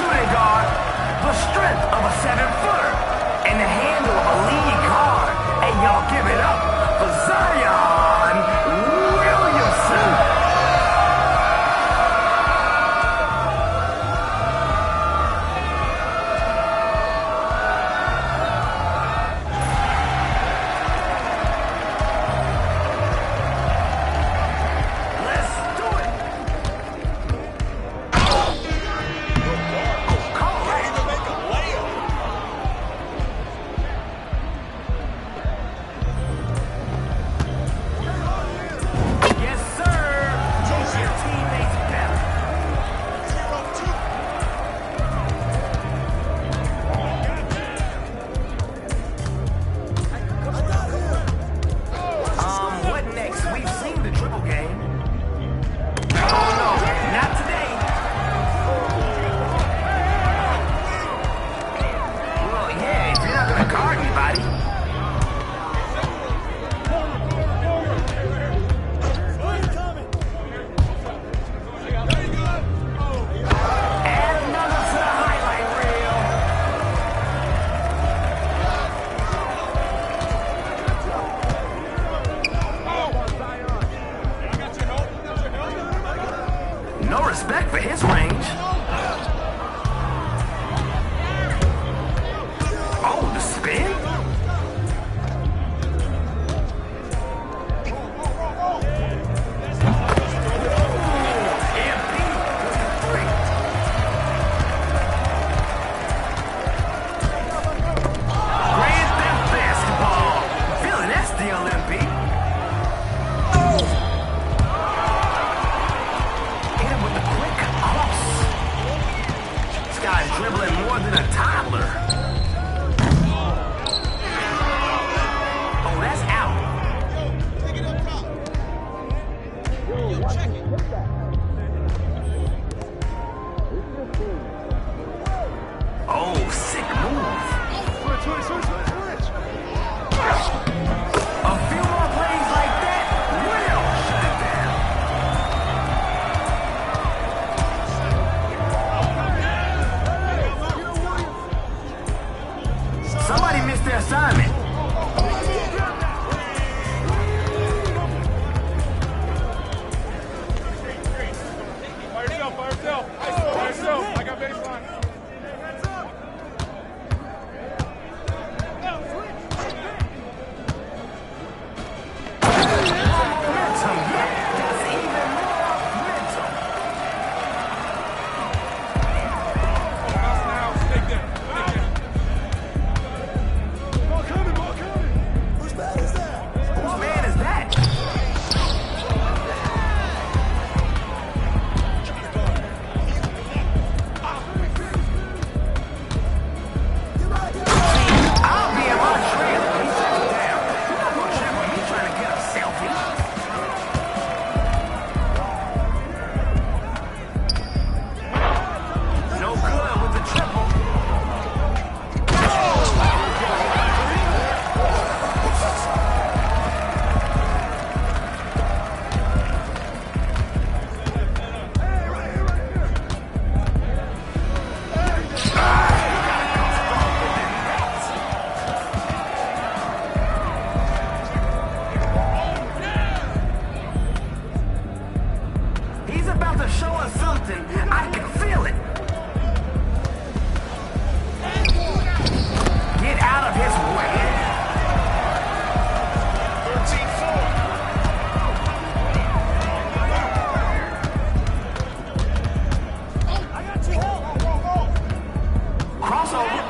shooting guard, the strength of a 7-footer, and the handle of a lead guard. And y'all give it up for Zion Williamson. No respect for his range. Oh, the spin? Grand Theft Basketball. Feeling that's the Olympic. Dribbling more than a toddler. Oh, that's out. Oh, sick move. A few more plays like that will shut it down. Somebody missed their assignment. By yourself. I got baseline. Show us something. I can feel it. Get out of his way. 13-4. Crossover.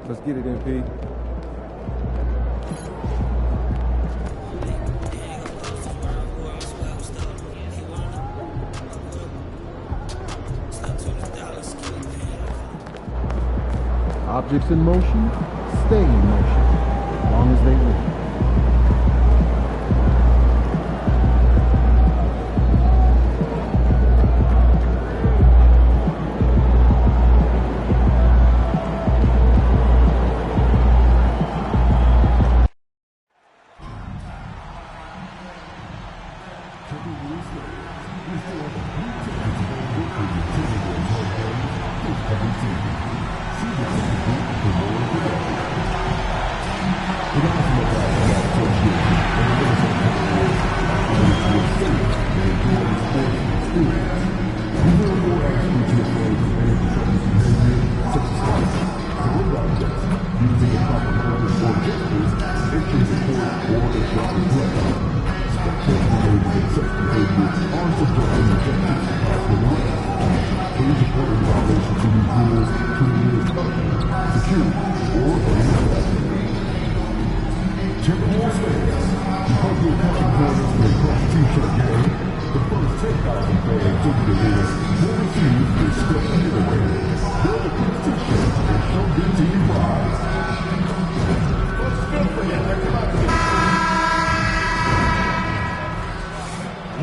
Let's get it, MP. Objects in motion, stay in motion, as long as they move.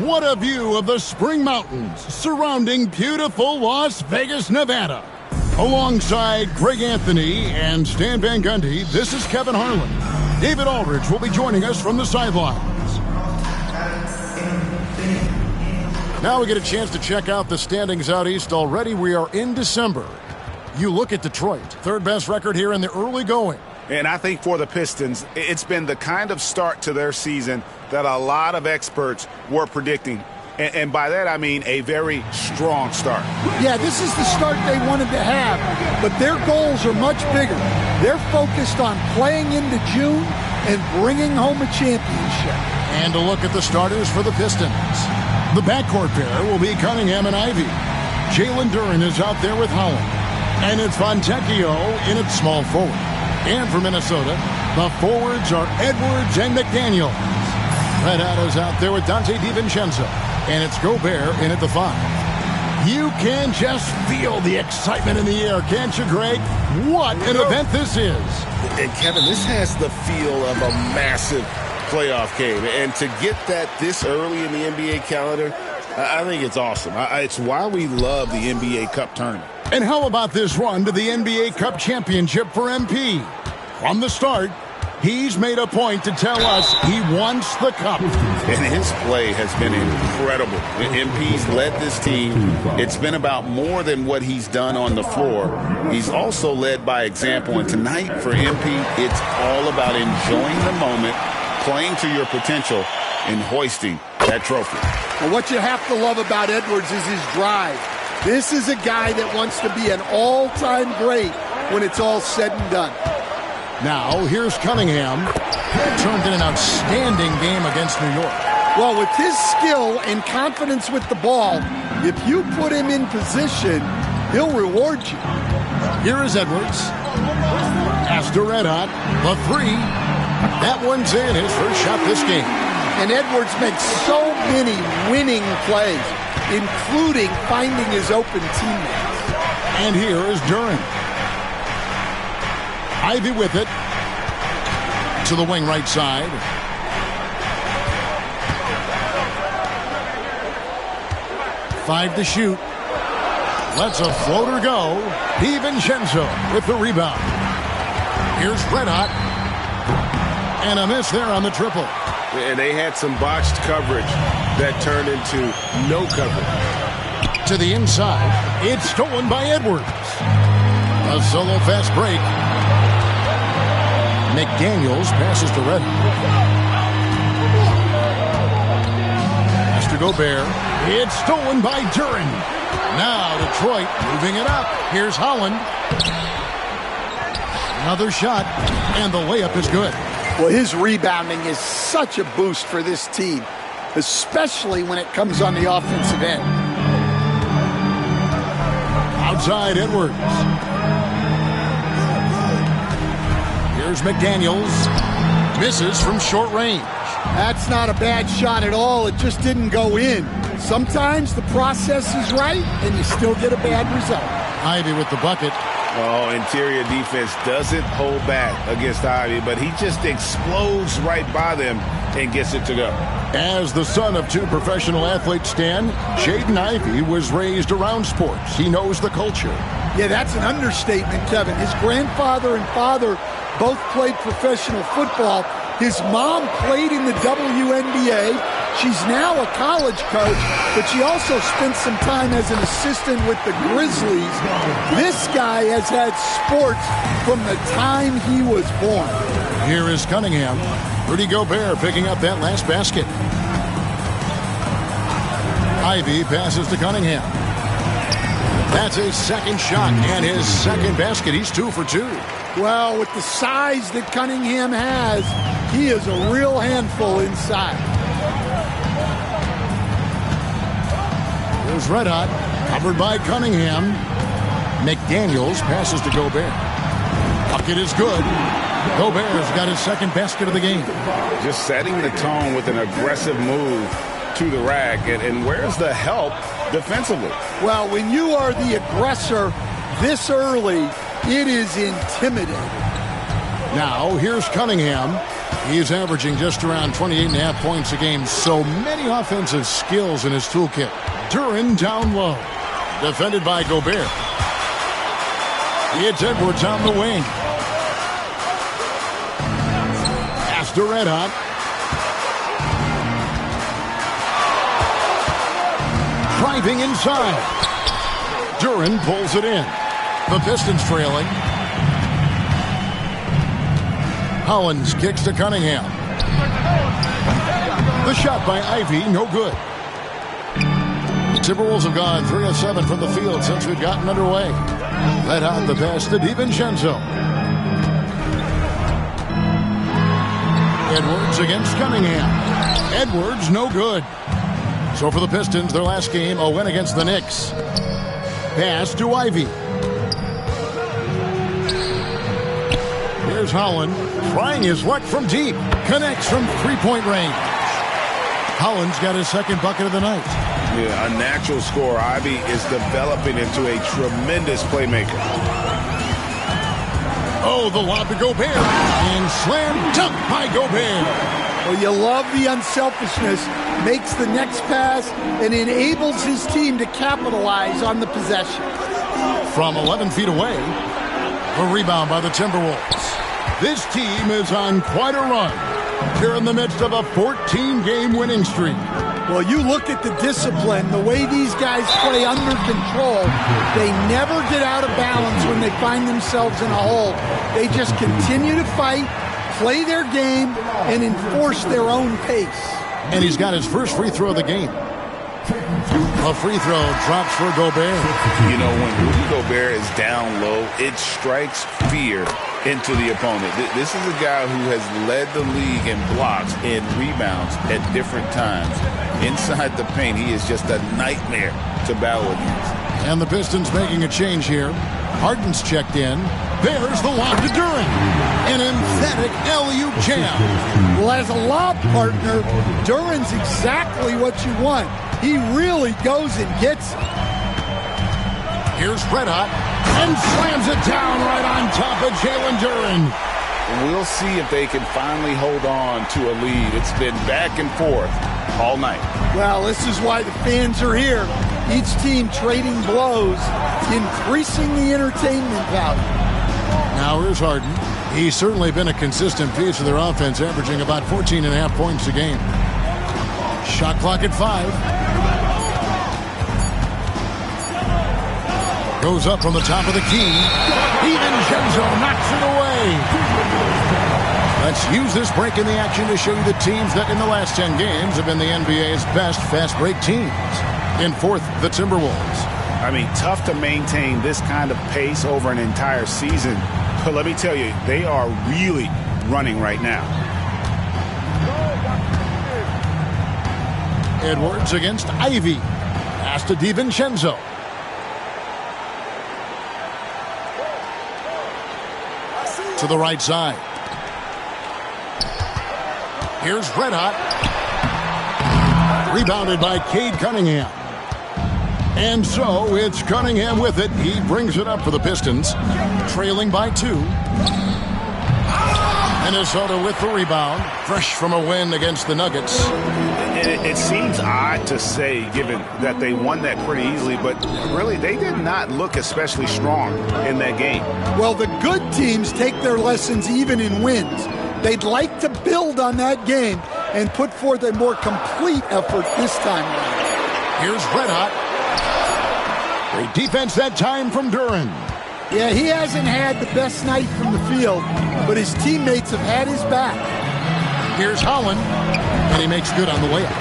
What a view of the Spring Mountains surrounding beautiful Las Vegas, Nevada. Alongside Greg Anthony and Stan Van Gundy, this is Kevin Harlan. David Aldridge will be joining us from the sidelines. Now we get a chance to check out the standings out east. Already we are in December. You look at Detroit, third best record here in the early going. And I think for the Pistons, it's been the kind of start to their season that a lot of experts were predicting. And by that, I mean a very strong start. Yeah, this is the start they wanted to have, but their goals are much bigger. They're focused on playing into June and bringing home a championship. And a look at the starters for the Pistons. The backcourt pair will be Cunningham and Ivy. Jalen Duren is out there with Holland. And it's Fontecchio in at small forward. And for Minnesota, the forwards are Edwards and McDaniels. Red Otto's out there with Dante DiVincenzo. And it's Gobert in at the 5. You can just feel the excitement in the air, can't you, Greg? What an event this is. And Kevin, this has the feel of a massive playoff game. And to get that this early in the NBA calendar, I think it's awesome. It's why we love the NBA Cup tournament. And how about this run to the NBA Cup championship for MP? From the start, he's made a point to tell us he wants the cup. And his play has been incredible. MP's led this team. It's been about more than what he's done on the floor. He's also led by example. And tonight for MP, it's all about enjoying the moment, playing to your potential, and hoisting that trophy. Well, what you have to love about Edwards is his drive. This is a guy that wants to be an all-time great when it's all said and done. Now, here's Cunningham. Turned in an outstanding game against New York. Well, with his skill and confidence with the ball, if you put him in position, he'll reward you. Here is Edwards. Pass to Red Hot. The 3. That one's in, his first shot this game. And Edwards makes so many winning plays, including finding his open teammates. And here is Duren. Ivy with it. To the wing right side. Five to shoot. Lets a floater go. DiVincenzo with the rebound. Here's Red Hot. And a miss there on the triple. And they had some botched coverage that turned into no coverage. To the inside. It's stolen by Edwards. A solo fast break. McDaniels passes to Red Hot. Pass to Gobert. It's stolen by Duren. Now Detroit moving it up. Here's Holland. Another shot. And the layup is good. Well, his rebounding is such a boost for this team, especially when it comes on the offensive end. Outside Edwards. Here's McDaniels. Misses from short range. That's not a bad shot at all. It just didn't go in. Sometimes the process is right, and you still get a bad result. Ivy with the bucket. Oh, interior defense doesn't hold back against Ivy, but he just explodes right by them and gets it to go. As the son of 2 professional athletes, Stan, Jaden Ivey was raised around sports. He knows the culture. Yeah, that's an understatement, Kevin. His grandfather and father both played professional football. His mom played in the WNBA. She's now a college coach, but she also spent some time as an assistant with the Grizzlies. This guy has had sports from the time he was born. Here is Cunningham. Rudy Gobert picking up that last basket. Ivy passes to Cunningham. That's his second shot and his second basket. He's 2 for 2. Well, with the size that Cunningham has, he is a real handful inside. Here's Red Hot, covered by Cunningham. McDaniels passes to Gobert. Bucket is good. Gobert's got his second basket of the game. Just setting the tone with an aggressive move to the rack. And where's the help defensively? Well, when you are the aggressor this early, it is intimidating. Now, here's Cunningham. He's averaging just around 28.5 points a game. So many offensive skills in his toolkit. Duran down low. Defended by Gobert. It's Edwards on the wing. Pass to Red Hot. Driving inside. Duran pulls it in. The Pistons trailing. Hollins kicks to Cunningham. The shot by Ivy, no good. The Timberwolves have gone 3 of 7 from the field since we've gotten underway. Let out the pass to DiVincenzo. Edwards against Cunningham. Edwards, no good. So for the Pistons, their last game, a win against the Knicks. Pass to Ivy. Here's Holland, trying his luck from deep. Connects from three-point range. Holland's got his second bucket of the night. Yeah, a natural scorer. Ivy is developing into a tremendous playmaker. Oh, the lob to Gobert. And slam dunk by Gobert. Well, you love the unselfishness. Makes the next pass and enables his team to capitalize on the possession. From 11 feet away, a rebound by the Timberwolves. This team is on quite a run. They're in the midst of a 14-game winning streak. Well, you look at the discipline, the way these guys play under control. They never get out of balance when they find themselves in a hole. They just continue to fight, play their game, and enforce their own pace. And he's got his first free throw of the game. A free throw drops for Gobert. You know, when Rudy Gobert is down low, it strikes fear into the opponent. This is a guy who has led the league in blocks and rebounds at different times. Inside the paint, he is just a nightmare to battle against. And the Pistons making a change here. Harden's checked in. There's the lob to Duran. An emphatic alley-oop jam. Well, as a lob partner, Duran's exactly what you want. He really goes and gets it. Here's Red Hot. And slams it down right on top of Jalen Duran. We'll see if they can finally hold on to a lead. It's been back and forth all night. Well, this is why the fans are here. Each team trading blows, increasing the entertainment value. Now here's Harden. He's certainly been a consistent piece of their offense, averaging about 14.5 points a game. Shot clock at 5. Goes up from the top of the key. DiVincenzo knocks it away. Let's use this break in the action to show you the teams that in the last 10 games have been the NBA's best fast break teams. In fourth, the Timberwolves. I mean, tough to maintain this kind of pace over an entire season. But let me tell you, they are really running right now. Edwards against Ivy. Pass to DiVincenzo. To the right side. Here's Red Hot. Rebounded by Cade Cunningham. And so it's Cunningham with it. He brings it up for the Pistons, trailing by 2. Minnesota with the rebound, fresh from a win against the Nuggets. It seems odd to say, given that they won that pretty easily, but really they did not look especially strong in that game. Well, the good teams take their lessons even in wins. They'd like to build on that game and put forth a more complete effort this time around. Here's Red Hot. Great defense that time from Duren. Yeah, he hasn't had the best night from the field, but his teammates have had his back. Here's Holland, and he makes good on the way up.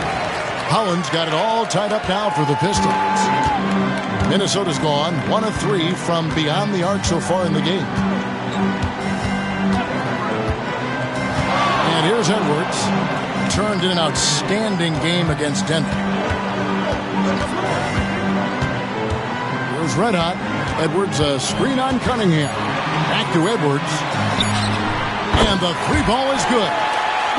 Holland's got it all tied up now for the Pistons. Minnesota's gone 1 of 3 from beyond the arc so far in the game. And here's Edwards. Turned in an outstanding game against Denver. Here's Red Hot. Edwards, a screen on Cunningham. Back to Edwards. And the 3-ball is good.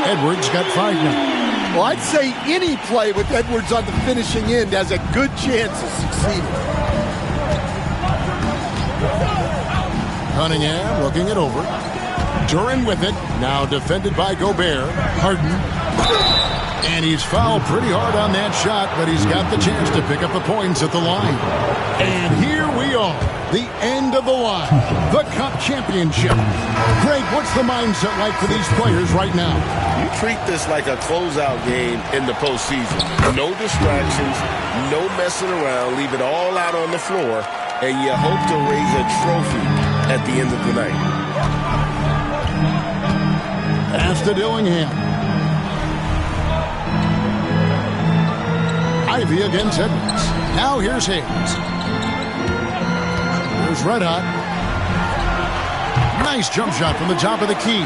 Edwards got 5 now. Well, I'd say any play with Edwards on the finishing end has a good chance of succeeding. Cunningham looking it over. Duren with it. Now defended by Gobert. Harden. And he's fouled pretty hard on that shot, but he's got the chance to pick up the points at the line. And here we are, the end of the line, the Cup championship. Greg, what's the mindset like for these players right now? You treat this like a closeout game in the postseason. No distractions, no messing around. Leave it all out on the floor, and you hope to raise a trophy at the end of the night. Pass to Dillingham. Ivy against Edwards. Now here's Hayes. Here's Red Hot. Nice jump shot from the top of the key.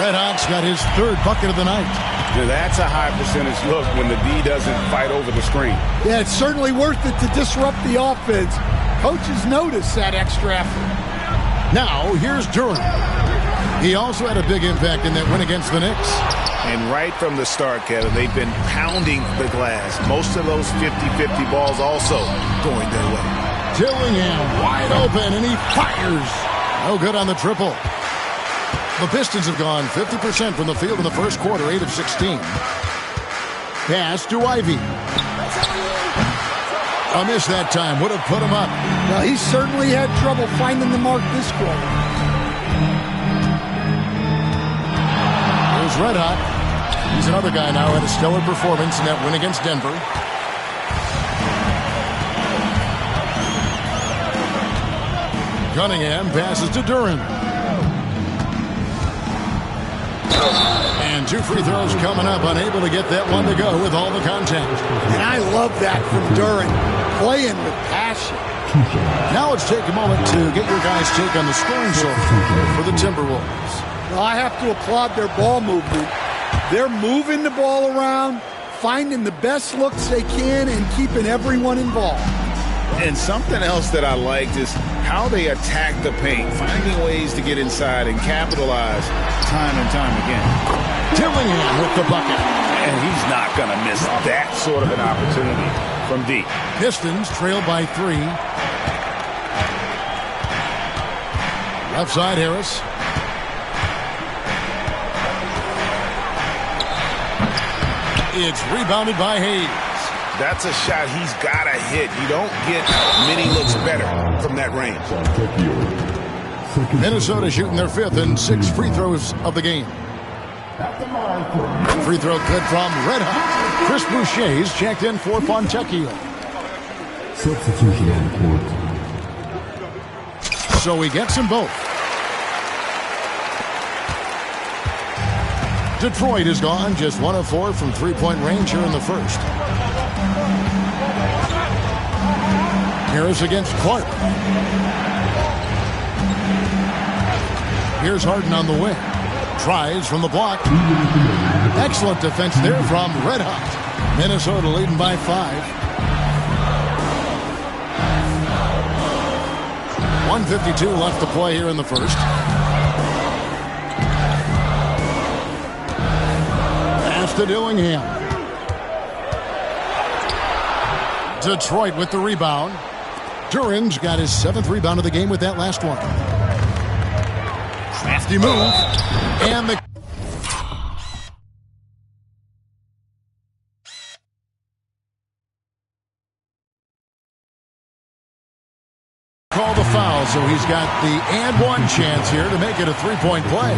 Red Hot's got his 3rd bucket of the night. That's a high percentage look when the D doesn't fight over the screen. Yeah, it's certainly worth it to disrupt the offense. Coaches notice that extra effort. Now here's Duren. He also had a big impact in that win against the Knicks. And right from the start, Kevin, they've been pounding the glass. Most of those 50-50 balls also going their way. Dillingham wide open, and he fires. No good on the triple. The Pistons have gone 50% from the field in the first quarter, 8 of 16. Pass to Ivy. A miss that time. Would have put him up. Well, he certainly had trouble finding the mark this quarter. Here's Red Hot. He's another guy now had a stellar performance in that win against Denver. Cunningham passes to Duren. And 2 free throws coming up, unable to get that one to go with all the contact. And I love that from Duren, playing with passion. Now let's take a moment to get your guys' take on the scoring so far for the Timberwolves. Well, I have to applaud their ball movement. They're moving the ball around, finding the best looks they can, and keeping everyone involved. And something else that I liked is how they attack the paint, finding ways to get inside and capitalize time and time again. Dillingham with the bucket. And he's not going to miss that sort of an opportunity from deep. Pistons trail by 3. Left side, Harris. It's rebounded by Hayes. That's a shot he's got to hit. You don't get many looks better from that range. Minnesota shooting their 5th and 6 free throws of the game. Free throw good from Red Hot. Chris Boucher's checked in for Fontecchio. Substitution on the court. So he gets them both. Detroit is gone, just 1 of 4 from 3-point range here in the first. Harris against Clark. Here's Harden on the wing. Tries from the block. Excellent defense there from Red Hot. Minnesota leading by 5. 1:52 left to play here in the first. to Dillingham. Detroit with the rebound. Duran's got his 7th rebound of the game with that last one. Crafty move. And the call the foul, so he's got the and one chance here to make it a three-point play.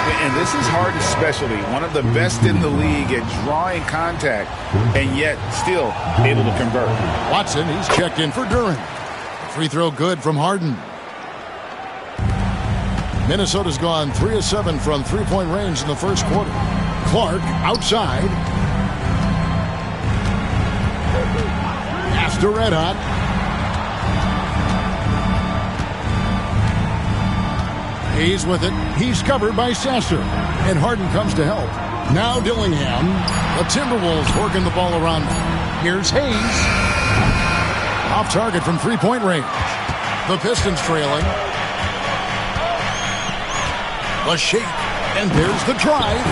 And this is Harden's specialty, one of the best in the league at drawing contact, and yet still able to convert. Watson, he's checked in for Duran. Free throw good from Harden. Minnesota's gone 3 of 7 from three-point range in the first quarter. Clark outside. Pass to Red Hot. He's with it. He's covered by Sasser. And Harden comes to help. Now Dillingham. The Timberwolves working the ball around. Here's Hayes. Off target from three-point range. The Pistons trailing. The shake. And there's the drive.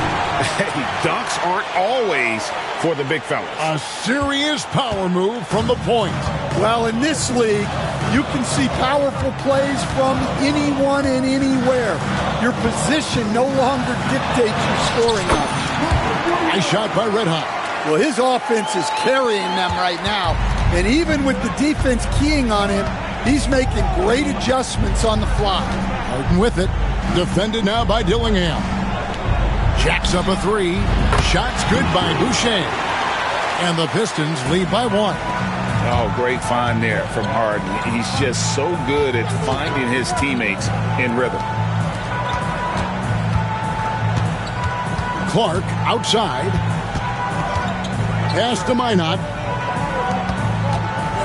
Hey, dunks aren't always for the big fellas. A serious power move from the point. Well, in this league, you can see powerful plays from anyone and anywhere. Your position no longer dictates your scoring options. Nice shot by Red Hot. Well, his offense is carrying them right now. And even with the defense keying on him, he's making great adjustments on the fly. Harden with it. Defended now by Dillingham. Jacks up a three. Shots good by Boucher. And the Pistons lead by 1. Oh, great find there from Harden. He's just so good at finding his teammates in rhythm. Clark outside. Pass to Minot.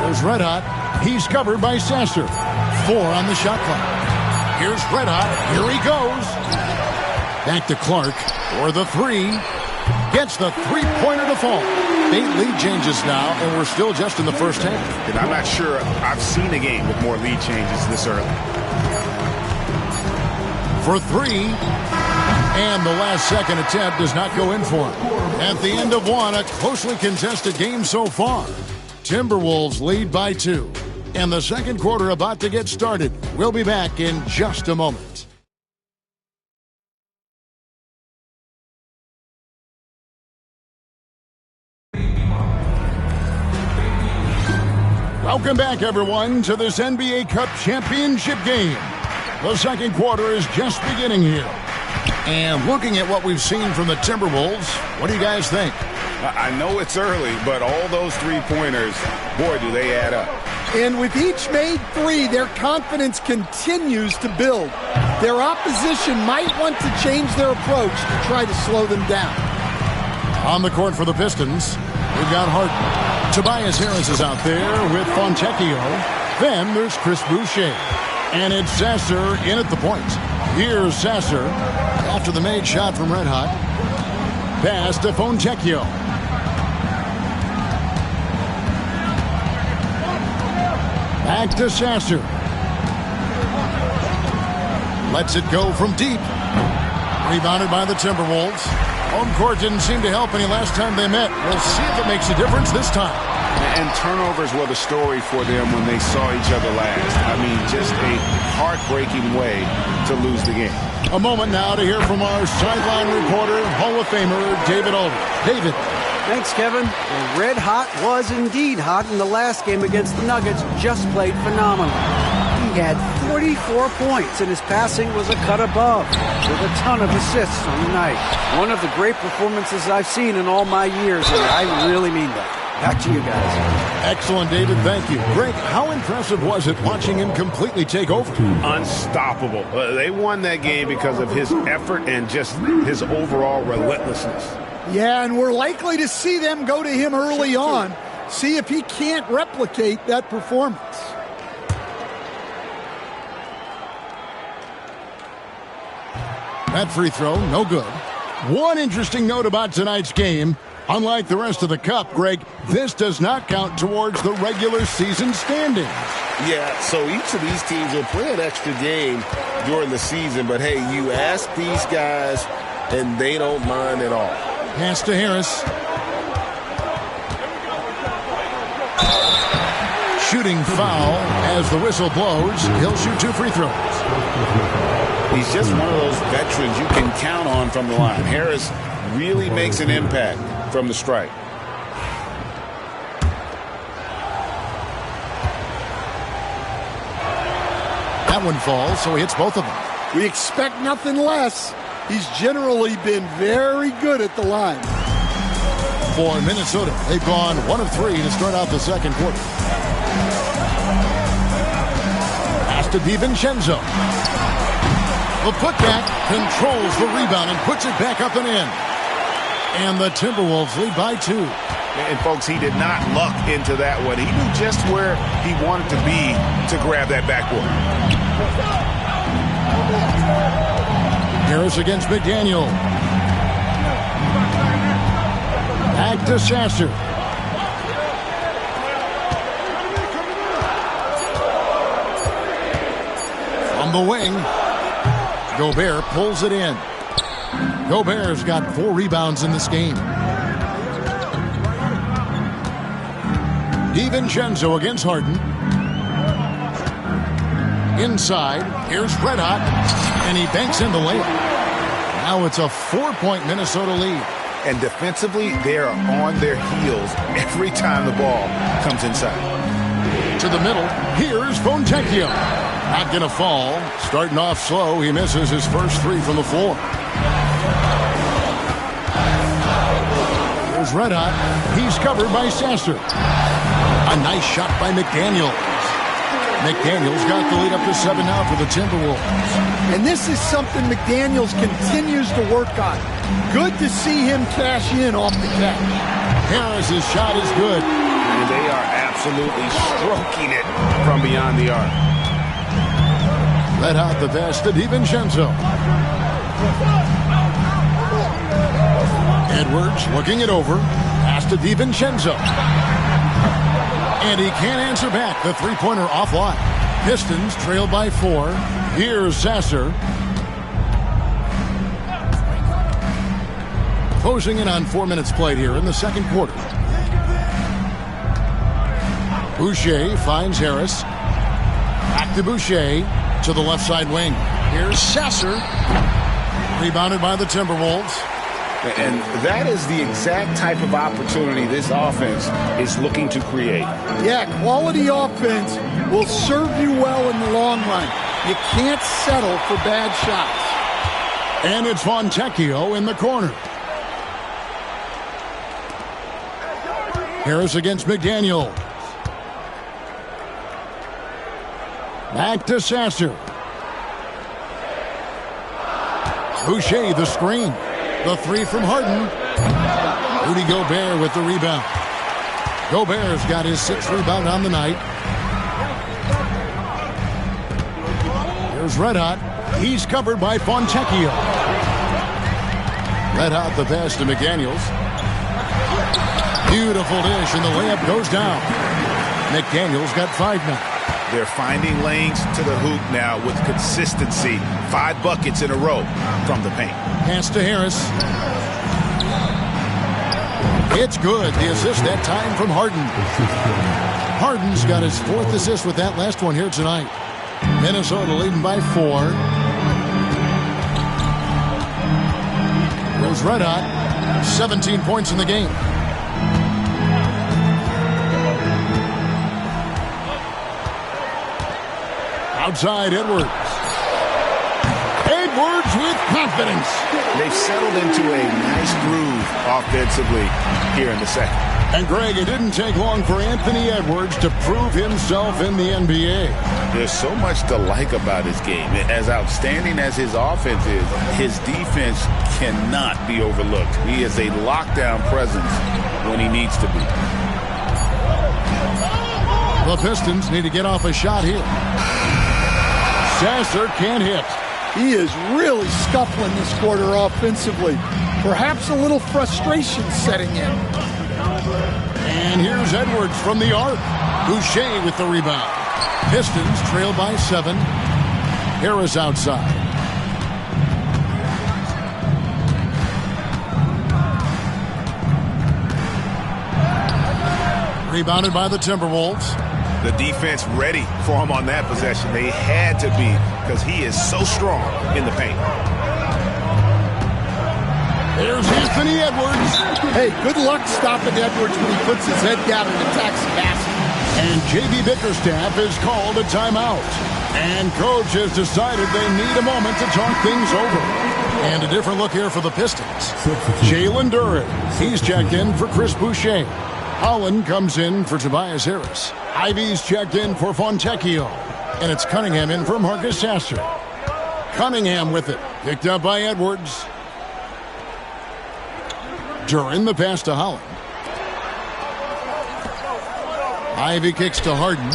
There's Red Hot. He's covered by Sasser. 4 on the shot clock. Here's Red Hot. Here he goes. Back to Clark for the 3. Gets the three-pointer to fall. 8 lead changes now, and we're still just in the first half. And I'm not sure I've seen a game with more lead changes this early. For 3. And the last second attempt does not go in for him. At the end of 1, a closely contested game so far. Timberwolves lead by 2. And the second quarter about to get started. We'll be back in just a moment. Welcome back, everyone, to this NBA Cup championship game. The second quarter is just beginning here. And looking at what we've seen from the Timberwolves, what do you guys think? I know it's early, but all those three-pointers, boy, do they add up. And with each made 3, their confidence continues to build. Their opposition might want to change their approach to try to slow them down. On the court for the Pistons, we've got Harden. Tobias Harris is out there with Fontecchio. Then there's Chris Boucher. And it's Sasser in at the point. Here's Sasser after the made shot from Red Hot. Pass to Fontecchio. Back to Sasser. Lets it go from deep. Rebounded by the Timberwolves. Home court didn't seem to help any last time they met. We'll see if it makes a difference this time. And turnovers were the story for them when they saw each other last. I mean, just a heartbreaking way to lose the game. A moment now to hear from our sideline reporter, Hall of Famer David Aldridge. David. Thanks, Kevin. And Red Hot was indeed hot in the last game against the Nuggets. Just played phenomenal. He had 44 points, and his passing was a cut above, with a ton of assists on the night. One of the great performances I've seen in all my years, and I really mean that. Back to you guys. Excellent, David. Thank you. Greg, how impressive was it watching him completely take over? Unstoppable. They won that game because of his effort and just his overall relentlessness. Yeah, and we're likely to see them go to him early on, see if he can't replicate that performance. That free throw, no good. One interesting note about tonight's game. Unlike the rest of the Cup, Greg, this does not count towards the regular season standings. Yeah, so each of these teams will play an extra game during the season. But, hey, you ask these guys, and they don't mind at all. Pass to Harris. Shooting foul as the whistle blows. He'll shoot 2 free throws. He's just one of those veterans you can count on from the line. Harris really makes an impact from the strike. That one falls, so he hits both of them. We expect nothing less. He's generally been very good at the line. For Minnesota, they've gone 1 of 3 to start out the second quarter. Pass to DiVincenzo. The putback controls the rebound and puts it back up and in. And the Timberwolves lead by 2. And, folks, he did not luck into that one. He knew just where he wanted to be to grab that backboard. Harris against McDaniel. Back to Sasser. From the wing, Gobert pulls it in. Gobert's got 4 rebounds in this game. DiVincenzo against Harden. Inside, here's Red Hot, and he banks in the layup. Now it's a 4-point Minnesota lead. And defensively, they are on their heels every time the ball comes inside. To the middle, here's Fontecchio. Not going to fall. Starting off slow, he misses his first 3 from the floor. Here's Red Hot. He's covered by Sasser. A nice shot by McDaniels. McDaniels got the lead up to 7 now for the Timberwolves. And this is something McDaniels continues to work on. Good to see him cash in off the catch. Harris's shot is good. And they are absolutely stroking it from beyond the arc. Red Hot the pass to DiVincenzo. Edwards looking it over. Pass to DiVincenzo. And he can't answer back. The 3-pointer offline. Pistons trail by 4. Here's Sasser. Closing in on 4 minutes played here in the second quarter. Boucher finds Harris. Back to Boucher to the left side wing. Here's Sasser. Rebounded by the Timberwolves. And that is the exact type of opportunity this offense is looking to create. Yeah, quality offense will serve you well in the long run. You can't settle for bad shots. And it's Fontecchio in the corner. Harris against McDaniel. Back to Sasser. Boucher the screen. The 3 from Harden. Rudy Gobert with the rebound. Gobert's got his 6th rebound on the night. Here's Red Hot. He's covered by Fontecchio. Red Hot the pass to McDaniels. Beautiful dish, and the layup goes down. McDaniels got 5 now. They're finding lanes to the hoop now with consistency. 5 buckets in a row from the paint. Pass to Harris. It's good. The assist that time from Harden. Harden's got his 4th assist with that last one here tonight. Minnesota leading by 4. There's Red Hot. 17 points in the game. Outside, Edwards. Edwards with confidence. They've settled into a nice groove offensively here in the second. And, Greg, it didn't take long for Anthony Edwards to prove himself in the NBA. There's so much to like about his game. As outstanding as his offense is, his defense cannot be overlooked. He is a lockdown presence when he needs to be. The Pistons need to get off a shot here. Sasser can't hit. He is really scuffling this quarter offensively. Perhaps a little frustration setting in. And here's Edwards from the arc. Boucher with the rebound. Pistons trail by 7. Harris outside. Rebounded by the Timberwolves. The defense ready for him on that possession. They had to be because he is so strong in the paint. There's Anthony Edwards. Hey, good luck stopping Edwards when he puts his head down and attacks the basket. And J.B. Bickerstaff has called a timeout. And coach has decided they need a moment to talk things over. And a different look here for the Pistons. Jalen Duren. He's checked in for Chris Boucher. Holland comes in for Tobias Harris. Ivy's checked in for Fontecchio. And it's Cunningham in for Marcus Sasser. Cunningham with it. Picked up by Edwards. Duren the pass to Holland. Ivy kicks to Harden.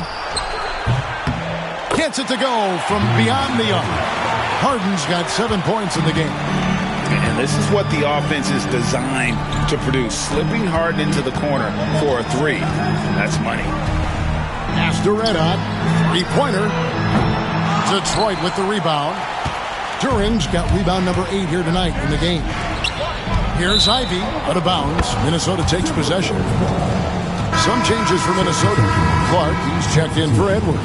Gets it to go from beyond the arc. Harden's got 7 points in the game. And this is what the offense is designed to produce. Slipping Harden into the corner for a three. That's money. Pass to Red Hot. Three-pointer. Detroit with the rebound. Duren's got rebound number 8 here tonight in the game. Here's Ivy, out of bounds. Minnesota takes possession. Some changes for Minnesota. Clark, he's checked in for Edwards.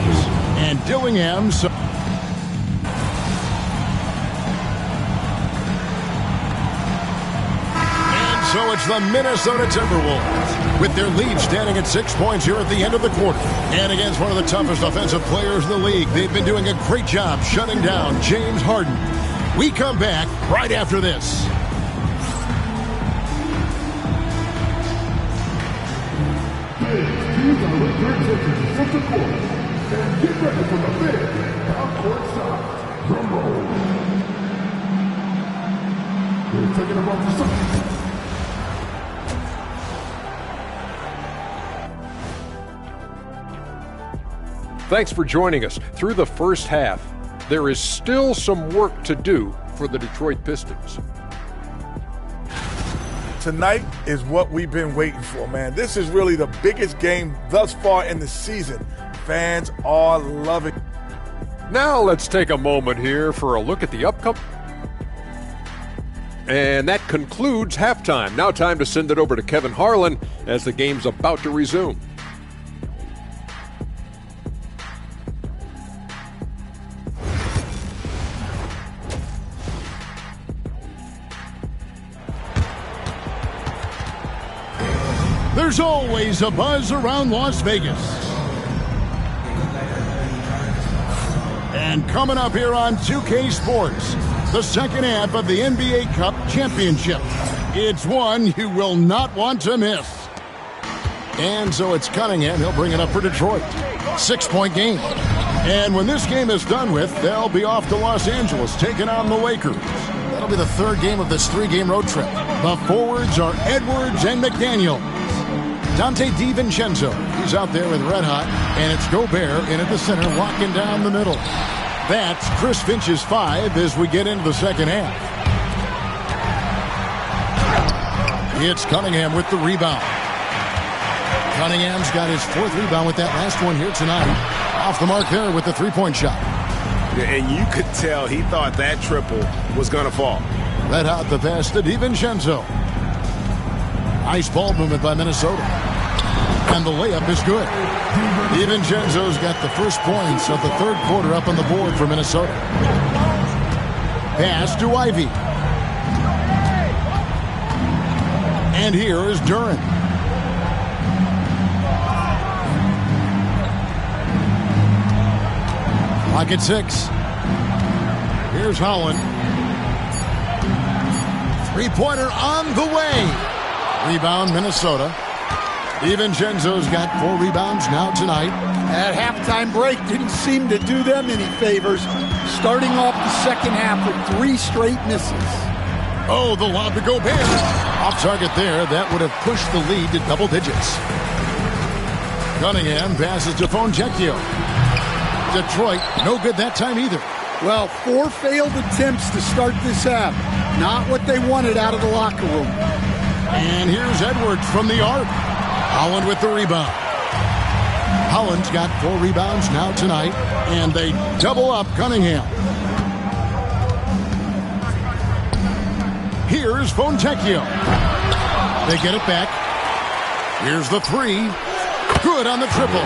And Dillingham. And so it's the Minnesota Timberwolves with their lead standing at 6 points here at the end of the quarter. And against one of the toughest offensive players in the league, they've been doing a great job shutting down James Harden. We come back right after this. Teams are with their attention to center court and get ready for the big half-court shot. Drum roll. They're taking them off the side. Thanks for joining us. Through the first half, there is still some work to do for the Detroit Pistons. Tonight is what we've been waiting for, man. This is really the biggest game thus far in the season. Fans are loving it. Now let's take a moment here for a look at the upcoming. And that concludes halftime. Now time to send it over to Kevin Harlan as the game's about to resume. There's always a buzz around Las Vegas. And coming up here on 2K Sports, the second half of the NBA Cup Championship. It's one you will not want to miss. And so it's Cunningham. He'll bring it up for Detroit. 6-point game. And when this game is done with, they'll be off to Los Angeles, taking on the Lakers. That'll be the third game of this 3-game road trip. The forwards are Edwards and McDaniel. Dante DiVincenzo, he's out there with Red Hot, and it's Gobert in at the center, locking down the middle. That's Chris Finch's 5 as we get into the second half. It's Cunningham with the rebound. Cunningham's got his 4th rebound with that last one here tonight. Off the mark there with the 3-point shot. And you could tell he thought that triple was going to fall. Red Hot the pass to DiVincenzo. Nice ball movement by Minnesota. And the layup is good. DiVincenzo's got the first points of the third quarter up on the board for Minnesota. Pass to Ivy. And here is Duren. Clock at 6. Here's Holland. 3-pointer on the way. Rebound, Minnesota. DiVincenzo's got 4 rebounds now tonight. That halftime break didn't seem to do them any favors. Starting off the second half with 3 straight misses. Oh, the lob to Gobert. Off target there. That would have pushed the lead to double digits. Cunningham passes to Fontecchio. Detroit, no good that time either. Well, 4 failed attempts to start this half. Not what they wanted out of the locker room. And here's Edwards from the arc. Holland with the rebound. Holland's got 4 rebounds now tonight, and they double up Cunningham. Here's Fontecchio. They get it back. Here's the 3. Good on the triple.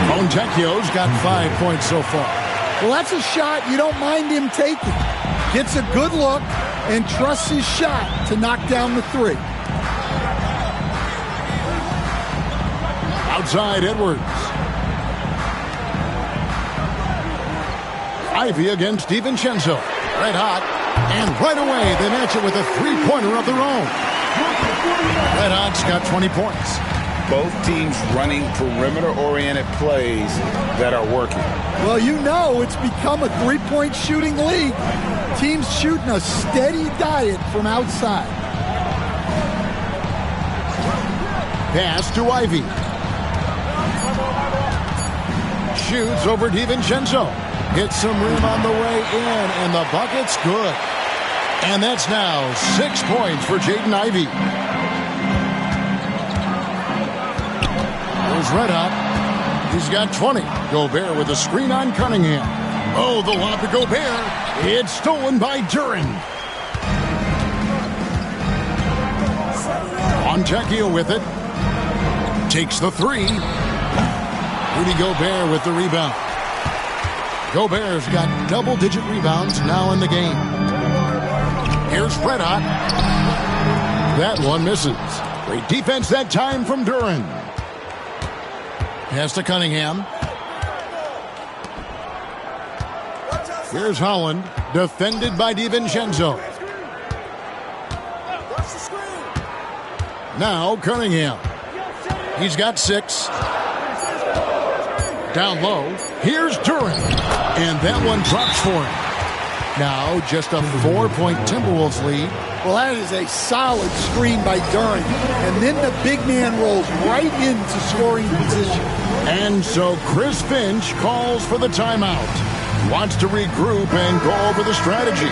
Fontecchio's got 5 points so far. Well, that's a shot you don't mind him taking. Gets a good look and trusts his shot to knock down the three. Outside Edwards. Ivy against DiVincenzo. Red hot. And right away, they match it with a three-pointer of their own. Red hot's got 20 points. Both teams running perimeter-oriented plays that are working. Well, you know it's become a three-point shooting league. Teams shooting a steady diet from outside. Pass to Ivy. Shoots over DiVincenzo. Gets some rim on the way in, and the bucket's good. And that's now 6 points for Jaden Ivey. There's Red Hot. He's got 20. Gobert with a screen on Cunningham. Oh, the lob to Gobert. It's stolen by Duren. Fontecchio with it. Takes the three. Rudy Gobert with the rebound. Gobert's got double-digit rebounds now in the game. Here's Red Hot. That one misses. Great defense that time from Duren. Pass to Cunningham. Here's Holland, defended by DiVincenzo. Now Cunningham. He's got 6. Down low. Here's Duren. And that one drops for him. Now just a 4-point Timberwolves lead. Well, that is a solid screen by Duren. And then the big man rolls right into scoring position. And so Chris Finch calls for the timeout. Wants to regroup and go over the strategy.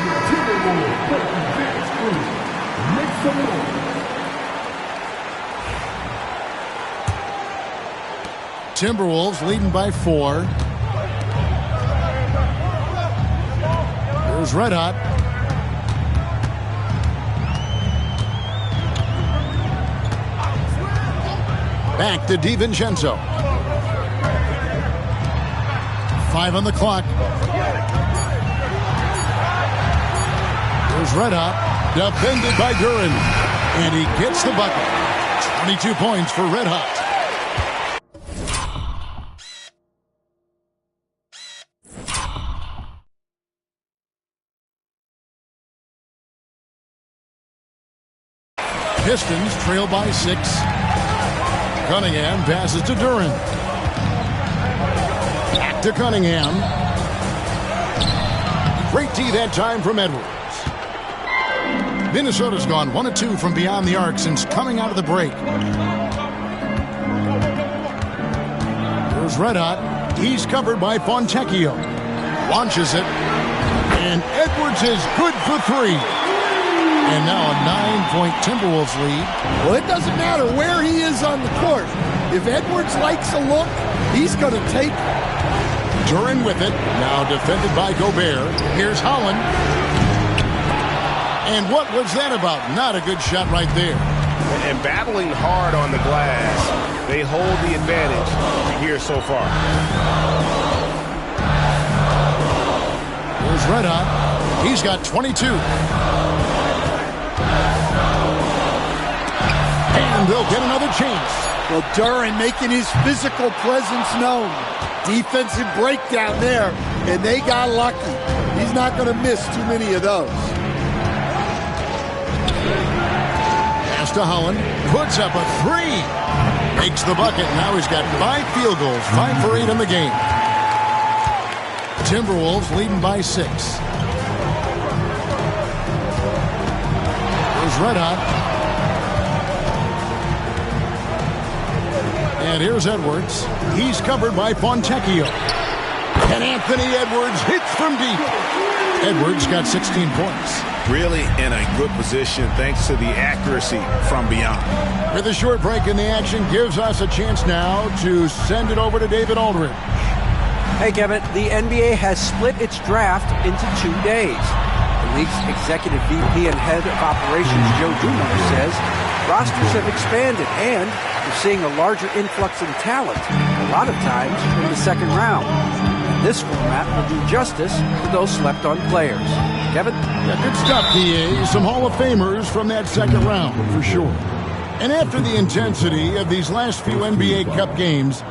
Timberwolves leading by 4. Here's Red Hot. Back to DiVincenzo. 5 on the clock. Here's Red Hot. Defended by Duren. And he gets the bucket. 22 points for Red Hot. Pistons trail by 6. Cunningham passes to Duren. Back to Cunningham. Great D that time from Edwards. Minnesota's gone 1 of 2 from beyond the arc since coming out of the break. Here's Red Hot. He's covered by Fontecchio. Launches it. And Edwards is good for 3. And now a 9-point Timberwolves lead. Well, it doesn't matter where he is on the court. If Edwards likes a look, he's going to take it. Duren with it. Now defended by Gobert. Here's Holland. And what was that about? Not a good shot right there. And battling hard on the glass. They hold the advantage here so far. Here's Red Hot. He's got 22. And they'll get another chance. Well, Duren making his physical presence known. Defensive breakdown there, and they got lucky. He's not going to miss too many of those. Pass to Holland. Puts up a 3. Makes the bucket. Now he's got 5 field goals. 5 for 8 in the game. Timberwolves leading by 6. Here's Red Hot. And here's Edwards. He's covered by Fontecchio. And Anthony Edwards hits from deep. Edwards got 16 points. Really in a good position thanks to the accuracy from beyond. With a short break in the action gives us a chance now to send it over to David Aldridge. Hey, Kevin, the NBA has split its draft into 2 days. The league's executive VP and head of operations, Joe Dumars, says rosters have expanded and We're seeing a larger influx in talent, a lot of times in the second round. This format will do justice to those slept-on players. Kevin? Yeah, good stuff, PA. Some Hall of Famers from that second round, for sure. And after the intensity of these last few NBA Cup games,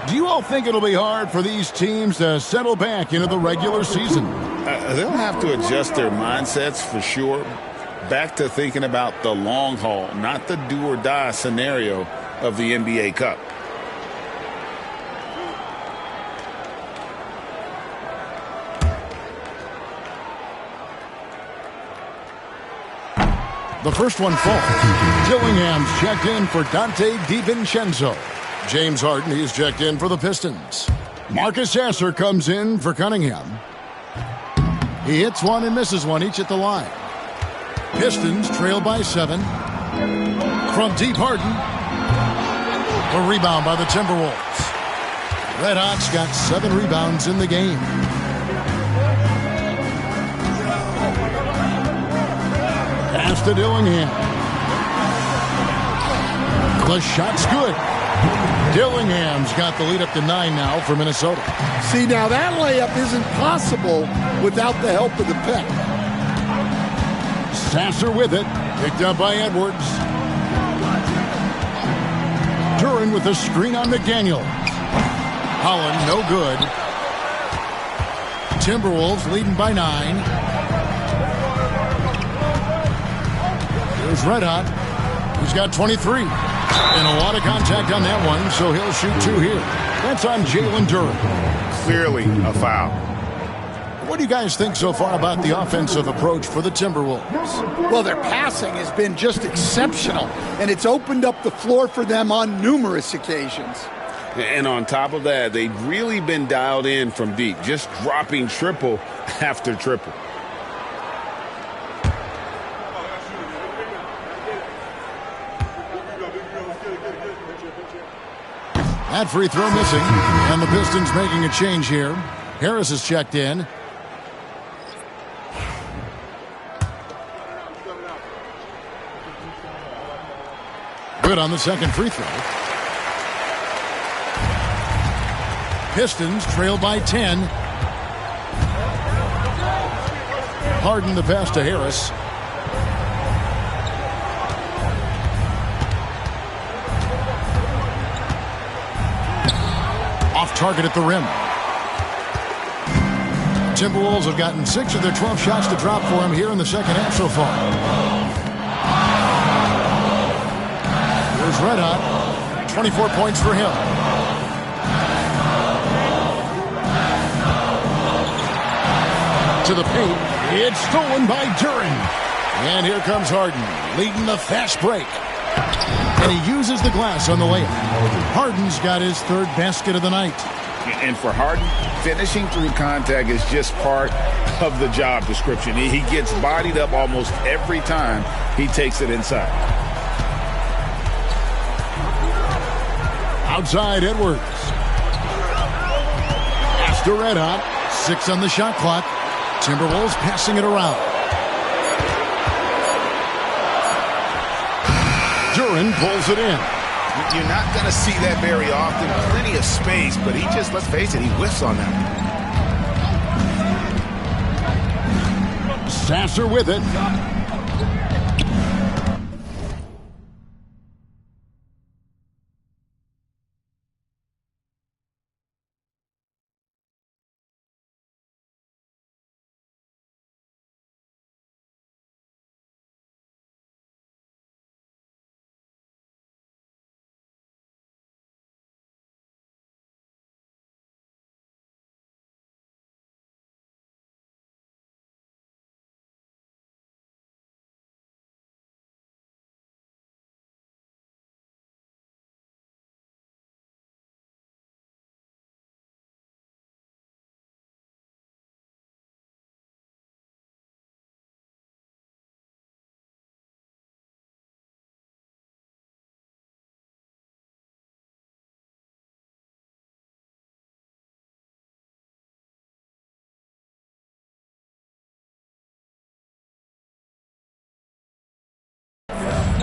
do you all think it'll be hard for these teams to settle back into the regular season? They'll have to adjust their mindsets for sure. Back to thinking about the long haul, not the do-or-die scenario of the NBA Cup. The first one falls. Dillingham's checked in for Dante DiVincenzo. James Harden, he's checked in for the Pistons. Marcus Sasser comes in for Cunningham. He hits one and misses one, each at the line. Pistons trail by 7. From deep, Harden. A rebound by the Timberwolves. Red Hawks got 7 rebounds in the game. Pass to Dillingham. The shot's good. Dillingham's got the lead up to 9 now for Minnesota. See, now that layup isn't possible without the help of the pick. Sasser with it. Picked up by Edwards. Duran with the screen on McDaniels. Holland, no good. Timberwolves leading by 9. Here's Red Hot. He's got 23. And a lot of contact on that one, so he'll shoot 2 here. That's on Jalen Duran. Clearly a foul. What do you guys think so far about the offensive approach for the Timberwolves? Well, their passing has been just exceptional, and it's opened up the floor for them on numerous occasions. And on top of that, they've really been dialed in from deep, just dropping triple after triple. That free throw missing, and the Pistons making a change here. Harris is checked in. Good on the second free throw. Pistons trail by 10. Harden the pass to Harris. Off target at the rim. Timberwolves have gotten 6 of their 12 shots to drop for him here in the second half so far. Here's Red Hot. 24 points for him. To the paint. It's stolen by Duran. And here comes Harden, leading the fast break. And he uses the glass on the layup. Harden's got his 3rd basket of the night. And for Harden, finishing through contact is just part of the job description. He gets bodied up almost every time he takes it inside. Outside, Edwards. Pass to Red Hot. 6 on the shot clock. Timberwolves passing it around. Duran pulls it in. You're not going to see that very often. Plenty of space, but he just, let's face it, he whiffs on that. Sasser with it.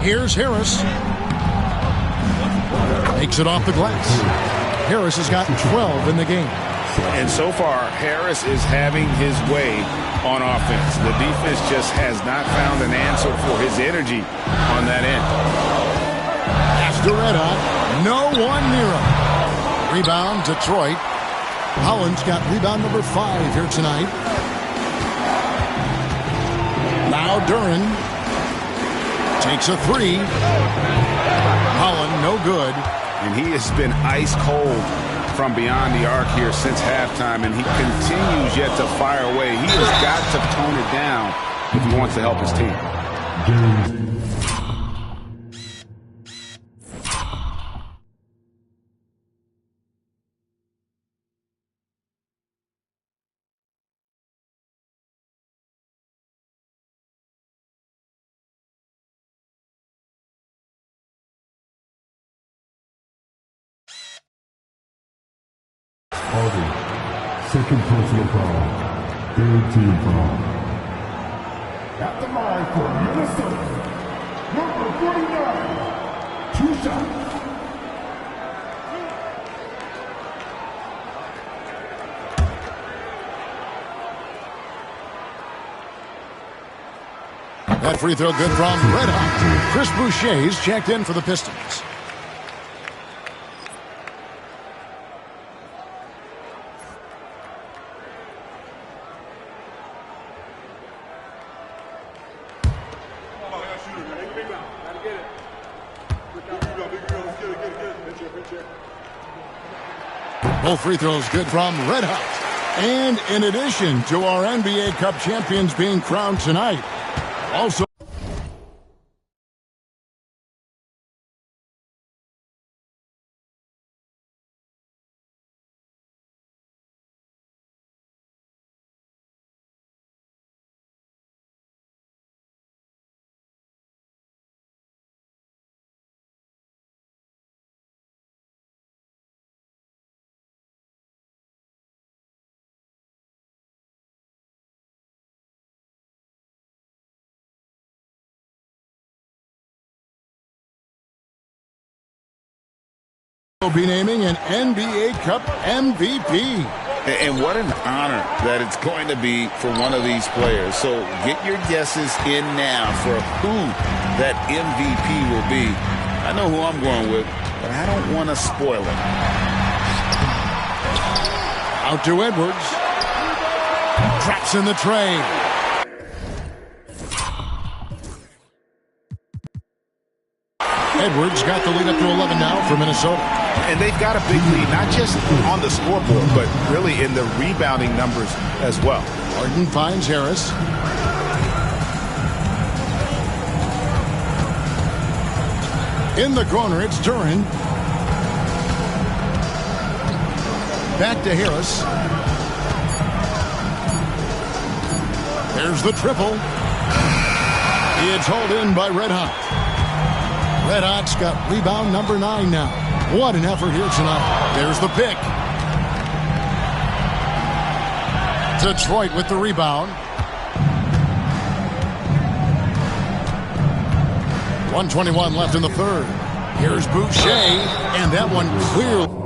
Here's Harris. Takes it off the glass. Harris has got 12 in the game. And so far, Harris is having his way on offense. The defense just has not found an answer for his energy on that end. Pass to Red Hot. No one near him. Rebound, Detroit. Holland's got rebound number 5 here tonight. Now Duran takes a 3. Holland, no good. And he has been ice cold from beyond the arc here since halftime, and he continues yet to fire away. He has got to tone it down if he wants to help his team. Second personal foul. Third team foul. At the line for Minnesota, number 49, 2 shots. That free throw good from Red Hot. Chris Boucher's checked in for the Pistons. Both free throws good from Red Hot. And in addition to our NBA Cup champions being crowned tonight, also will be naming an NBA Cup MVP. And what an honor that it's going to be for one of these players. So get your guesses in now for who that MVP will be. I know who I'm going with, but I don't want to spoil it. Out to Edwards. Drops in the tray. Edwards got the lead up to 11 now for Minnesota. And they've got a big lead, not just on the scoreboard, but really in the rebounding numbers as well. Harden finds Harris. In the corner, it's Duran. Back to Harris. There's the triple. It's hauled in by Red Hot. Red Hot's got rebound number 9 now. What an effort here tonight. There's the pick. Detroit with the rebound. 1:21 left in the third. Here's Boucher, and that one clearly.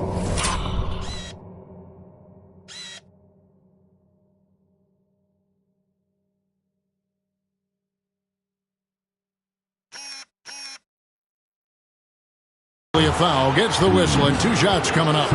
A foul gets the whistle, and 2 shots coming up.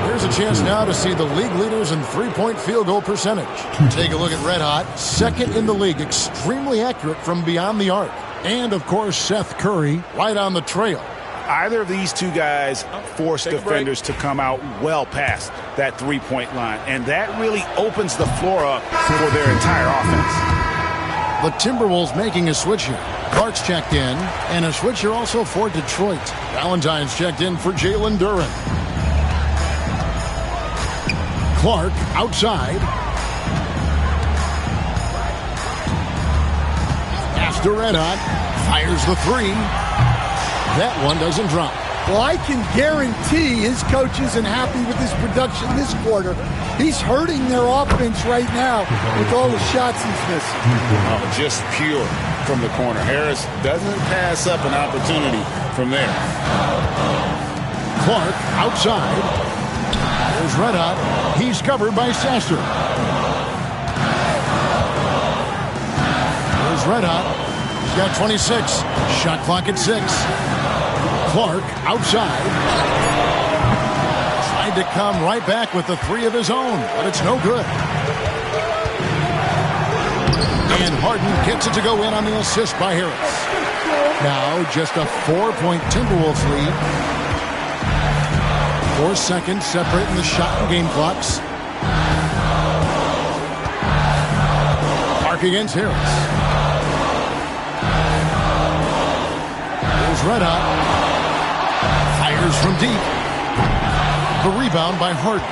Here's a chance now to see the league leaders in three-point field goal percentage. Take a look at Red Hot, second in the league, extremely accurate from beyond the arc. And, of course, Seth Curry right on the trail. Either of these two guys force defenders to come out well past that three-point line, and that really opens the floor up for their entire offense. The Timberwolves making a switch here. Clark's checked in, and a switch here also for Detroit. Valentine's checked in for Jalen Duran. Clark outside. Pass to Red Hot. Fires the 3. That one doesn't drop. Well, I can guarantee his coach isn't happy with his production this quarter. He's hurting their offense right now with all the shots he's missing. Oh, just pure from the corner. Harris doesn't pass up an opportunity from there. Clark outside. There's Red Hot. He's covered by Sasser. There's Red Hot. He's got 26. Shot clock at 6. Clark outside. Tried to come right back with the 3 of his own, but it's no good. And Harden gets it to go in on the assist by Harris. Now just a 4-point Timberwolves lead. 4 seconds separating the shot and game clocks. Clark against Harris. Here's Red Hot. Fires from deep. The rebound by Harden.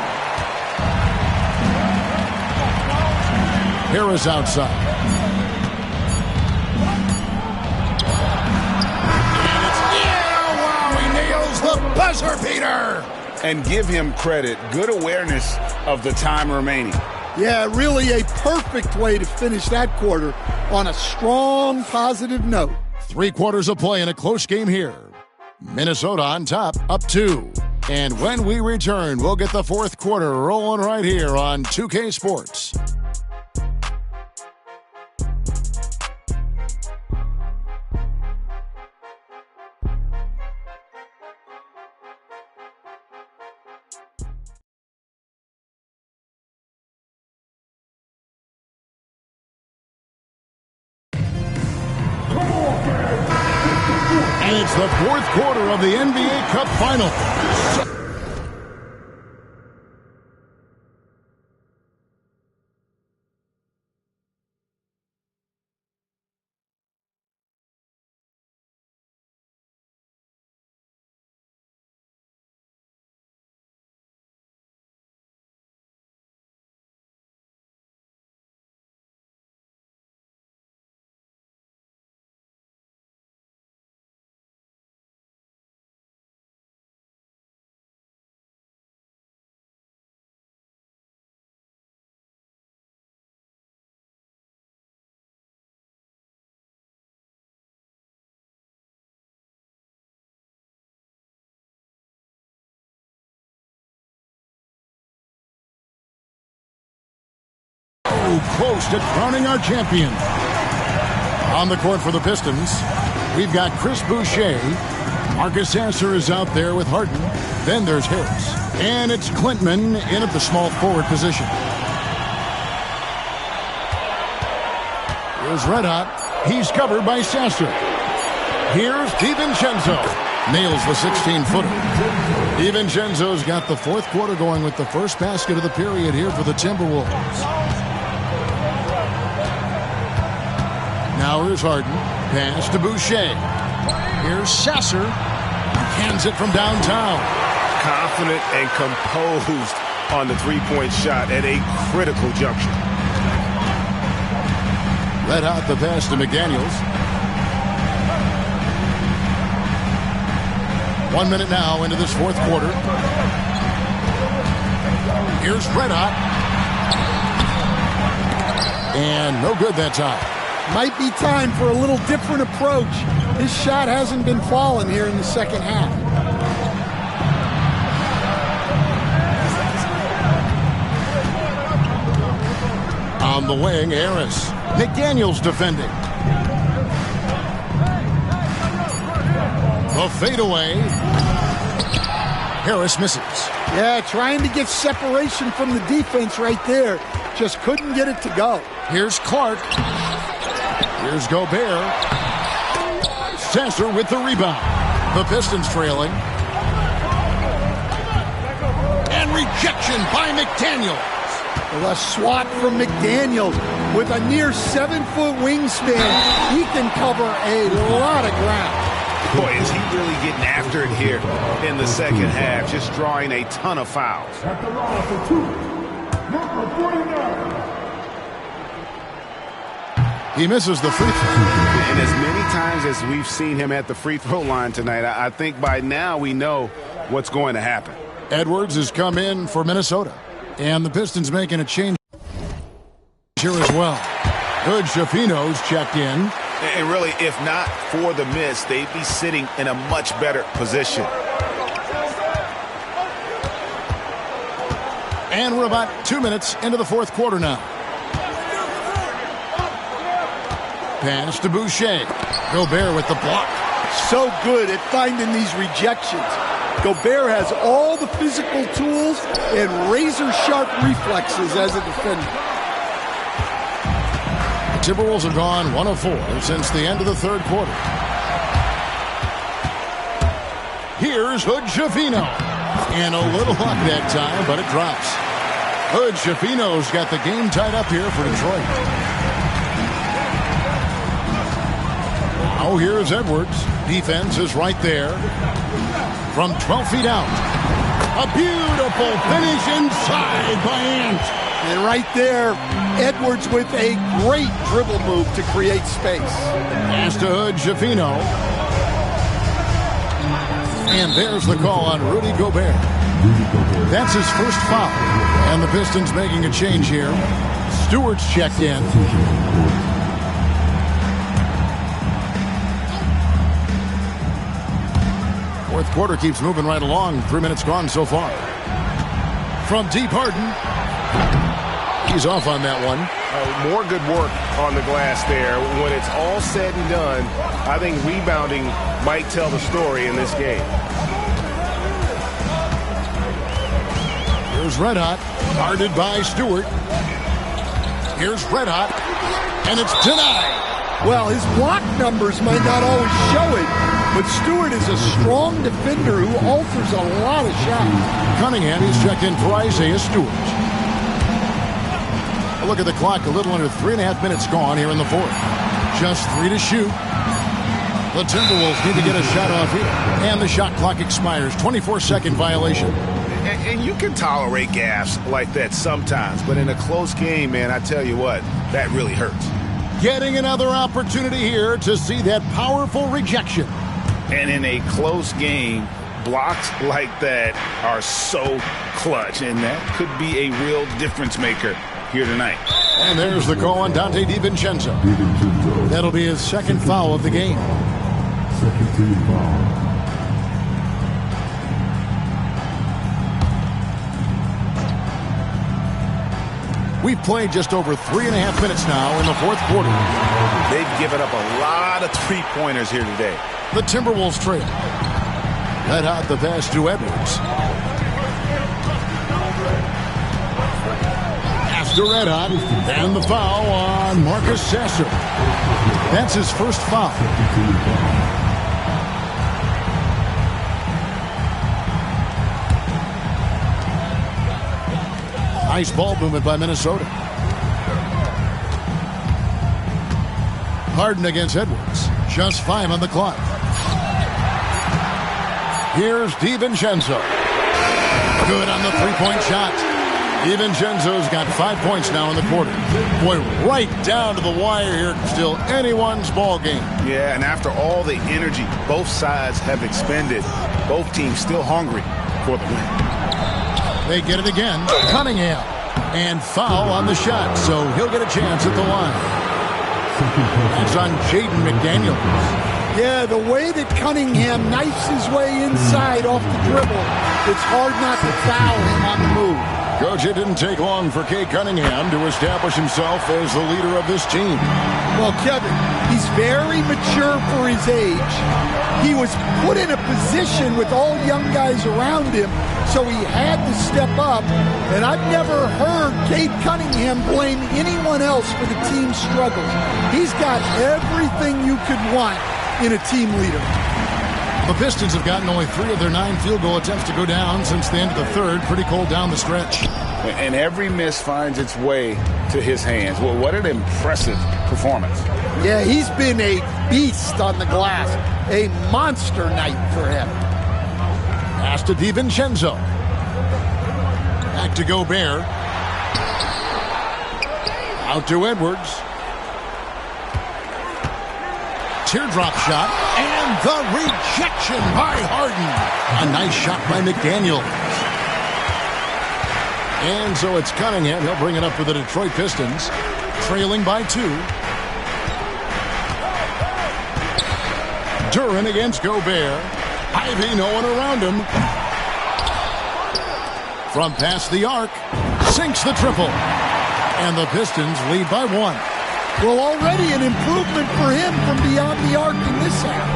Harris outside. The buzzer beater. And give him credit. Good awareness of the time remaining. Yeah, really a perfect way to finish that quarter on a strong, positive note. 3 quarters of play in a close game here. Minnesota on top, up 2. And when we return, we'll get the 4th quarter rolling right here on 2K Sports. And it's the 4th quarter of the NBA Cup Final. Close to crowning our champion. On the court for the Pistons, we've got Chris Boucher. Marcus Sasser is out there with Harden. Then there's Harris. And it's Clintman in at the small forward position. Here's Red Hot. He's covered by Sasser. Here's DiVincenzo. Nails the 16-footer. DiVincenzo's got the 4th quarter going with the first basket of the period here for the Timberwolves. Now here's Harden. Pass to Boucher. Here's Sasser. Hands it from downtown. Confident and composed on the 3-point shot at a critical juncture. Red Hot the pass to McDaniels. 1 minute now into this 4th quarter. Here's Red Hot. And no good that time. Might be time for a little different approach. His shot hasn't been falling here in the second half. On the wing, Harris. McDaniels defending. The fadeaway. Harris misses. Yeah, trying to get separation from the defense right there. Just couldn't get it to go. Here's Clark. Here's Gobert. Sasser with the rebound. The Pistons trailing. And rejection by McDaniels. A swat from McDaniels with a near 7-foot wingspan. He can cover a lot of ground. Boy, is he really getting after it here in the second half, just drawing a ton of fouls. At the line for 2, number 49. He misses the free throw. And as many times as we've seen him at the free throw line tonight, I think by now we know what's going to happen. Edwards has come in for Minnesota. And the Pistons making a change here as well. Good. Shafino's checked in. And really, if not for the miss, they'd be sitting in a much better position. And we're about 2 minutes into the fourth quarter now. Pass to Boucher. Gobert with the block. So good at finding these rejections. Gobert has all the physical tools and razor-sharp reflexes as a defender. The Timberwolves have gone 1 of 4 since the end of the third quarter. Here's Hood-Schifino. And a little luck that time, but it drops. Hood-Schifino's got the game tied up here for Detroit. Now here's Edwards. Defense is right there. From 12 feet out. A beautiful finish inside by Ant. And right there, Edwards with a great dribble move to create space. Pass to Hood-Schifino. And there's the call on Rudy Gobert. That's his first foul. And the Pistons making a change here. Stewart's checked in. Fourth quarter keeps moving right along. 3 minutes gone so far. From deep, Harden. He's off on that one. More good work on the glass there. When it's all said and done, I think rebounding might tell the story in this game. Here's Red Hot, guarded by Stewart. Here's Red Hot, and it's denied. Well, his block numbers might not always show it, but Stewart is a strong defender who alters a lot of shots. Cunningham, he's checked in for Isaiah Stewart. Look at the clock, a little under 3.5 minutes gone here in the fourth. Just 3 to shoot. The Timberwolves need to get a shot off here. And the shot clock expires. 24-second violation. And you can tolerate gaffes like that sometimes, but in a close game, man, I tell you what, that really hurts. Getting another opportunity here to see that powerful rejection. And in a close game, blocks like that are so clutch, and that could be a real difference maker here tonight. And there's the call on Dante DiVincenzo. That'll be his second foul of the game. Second team foul. We've played just over 3.5 minutes now in the fourth quarter. They've given up a lot of three-pointers here today. The Timberwolves trail. Red Hot the pass to Edwards. After Red Hot, and the foul on Marcus Sasser. That's his first foul. Nice ball movement by Minnesota. Harden against Edwards. Just 5 on the clock. Here's DiVincenzo. Good on the three-point shot. DiVincenzo's got 5 points now in the quarter. Boy, right down to the wire here. Still anyone's ball game. Yeah, and after all the energy both sides have expended, both teams still hungry for the win. They get it again. Cunningham. And foul on the shot, so he'll get a chance at the line. That's on Jaden McDaniels. Yeah, the way that Cunningham knifes his way inside off the dribble, it's hard not to foul him on the move. Coach, it didn't take long for Kate Cunningham to establish himself as the leader of this team. Well, Kevin, he's very mature for his age. He was put in a position with all young guys around him, so he had to step up. And I've never heard Kate Cunningham blame anyone else for the team's struggles. He's got everything you could want in a team leader. The Pistons have gotten only 3 of their 9 field goal attempts to go down since the end of the third. Pretty cold down the stretch. And every miss finds its way to his hands. Well, what an impressive performance. Yeah, he's been a beast on the glass. A monster night for him. Pass to DiVincenzo. Back to Gobert. Out to Edwards. Teardrop shot. And the rejection by Harden. A nice shot by McDaniels. And so it's Cunningham. He'll bring it up for the Detroit Pistons. Trailing by 2. Duran against Gobert. Ivy, no one around him. from past the arc. Sinks the triple. And the Pistons lead by 1. Well, already an improvement for him from beyond the arc in this half.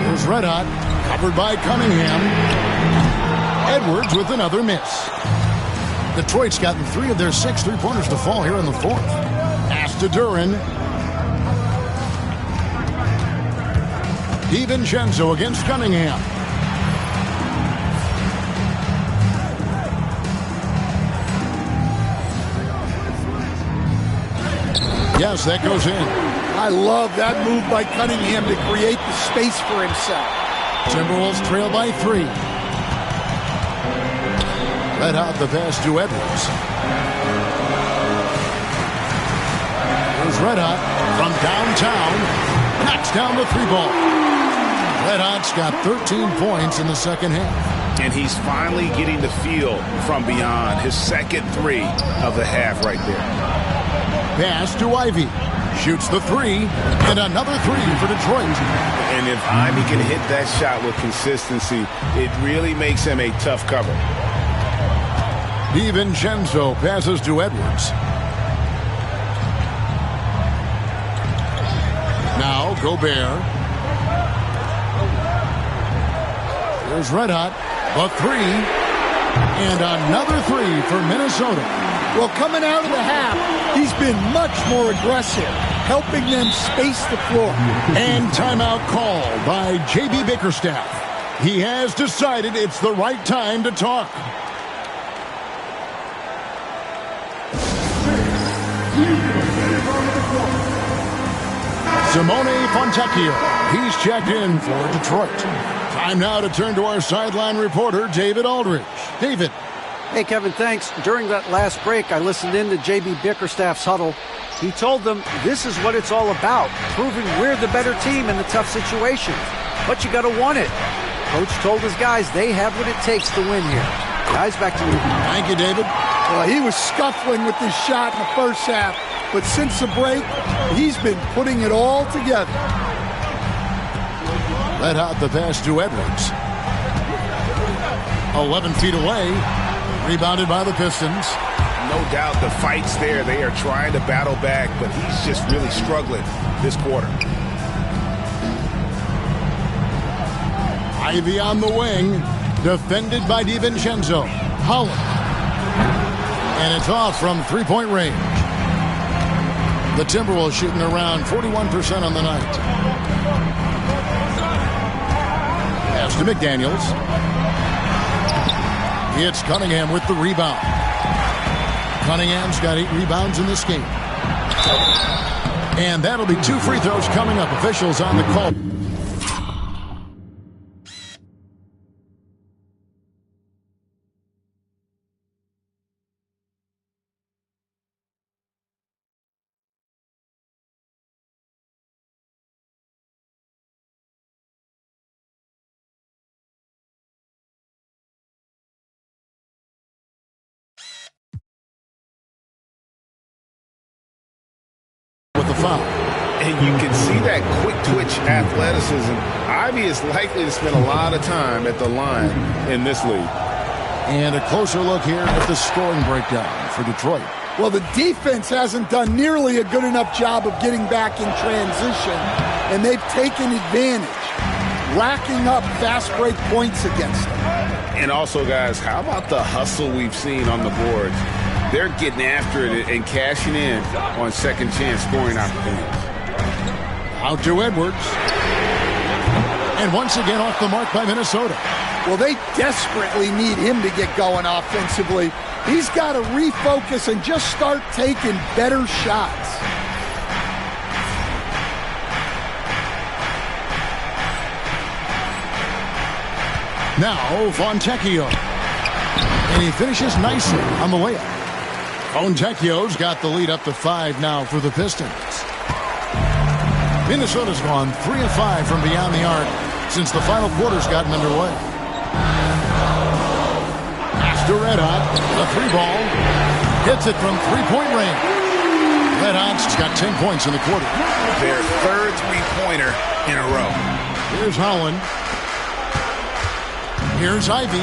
Here's Red Hot, covered by Cunningham. Edwards with another miss. Detroit's gotten 3 of their 6 3-pointers to fall here in the 4th. Pass to Duran. DiVincenzo against Cunningham. Yes, that goes in. I love that move by Cunningham to create the space for himself. Timberwolves trail by 3. Red Hot the pass to Edwards. Here's Red Hot from downtown. Knocks down the 3-ball. Red Hot's got 13 points in the second half. And he's finally getting the feel from beyond. His second 3 of the half right there. Pass to Ivy. Shoots the 3. And another 3 for Detroit. And if Ivy can hit that shot with consistency, it really makes him a tough cover. DiVincenzo passes to Edwards. Now Gobert. Here's Red Hot. A 3. And another 3 for Minnesota. Well, coming out of the half, he's been much more aggressive, helping them space the floor. And timeout called by J.B. Bickerstaff. He has decided it's the right time to talk. Simone Fontecchio. He's checked in for Detroit. Time now to turn to our sideline reporter, David Aldridge. David. Hey, Kevin, thanks. During that last break, I listened in to J.B. Bickerstaff's huddle. He told them this is what it's all about, proving we're the better team in the tough situations. But you got to want it. Coach told his guys they have what it takes to win here. Guys, back to you. Thank you, David. Well, he was scuffling with this shot in the first half, but since the break, he's been putting it all together. Red Hot the pass to Edwards. 11 feet away. Rebounded by the Pistons. No doubt the fight's there. They are trying to battle back, but he's just really struggling this quarter. Ivy on the wing. Defended by DiVincenzo. Holland. And it's off from 3-point range. The Timberwolves shooting around 41% on the night. Pass to McDaniels. It's Cunningham with the rebound. Cunningham's got 8 rebounds in this game. And that'll be 2 free throws coming up. Officials on the call. With the foul. And you can see that quick twitch athleticism. Ivy is likely to spend a lot of time at the line in this league. And a closer look here at the scoring breakdown for Detroit. Well, the defense hasn't done nearly a good enough job of getting back in transition, and they've taken advantage, racking up fast break points against them. And also, guys, how about the hustle we've seen on the boards? They're getting after it and cashing in on second chance scoring opportunities. Out to Edwards. And once again off the mark by Minnesota. Well, they desperately need him to get going offensively. He's got to refocus and just start taking better shots. Now, Fontecchio. And he finishes nicely on the layup. Fontecchio's got the lead up to 5 now for the Pistons. Minnesota's gone 3 of 5 from beyond the arc since the final quarter's gotten underway. Pass to Red Hot. The 3-ball. Hits it from 3-point range. Red Hot's got 10 points in the quarter. Their third 3-pointer in a row. Here's Holland. Here's Ivy.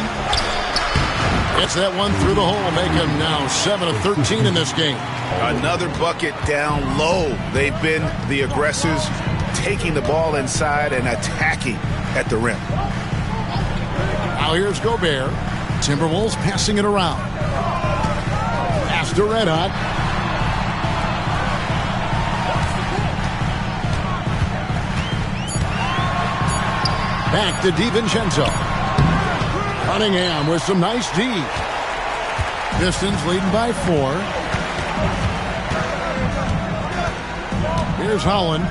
Gets that one through the hole, make him now 7 of 13 in this game. Another bucket down low. They've been the aggressors, taking the ball inside and attacking at the rim. Now here's Gobert. Timberwolves passing it around. Pass to Red Hot. Back to DiVincenzo. Cunningham with some nice D. Pistons leading by 4. Here's Holland.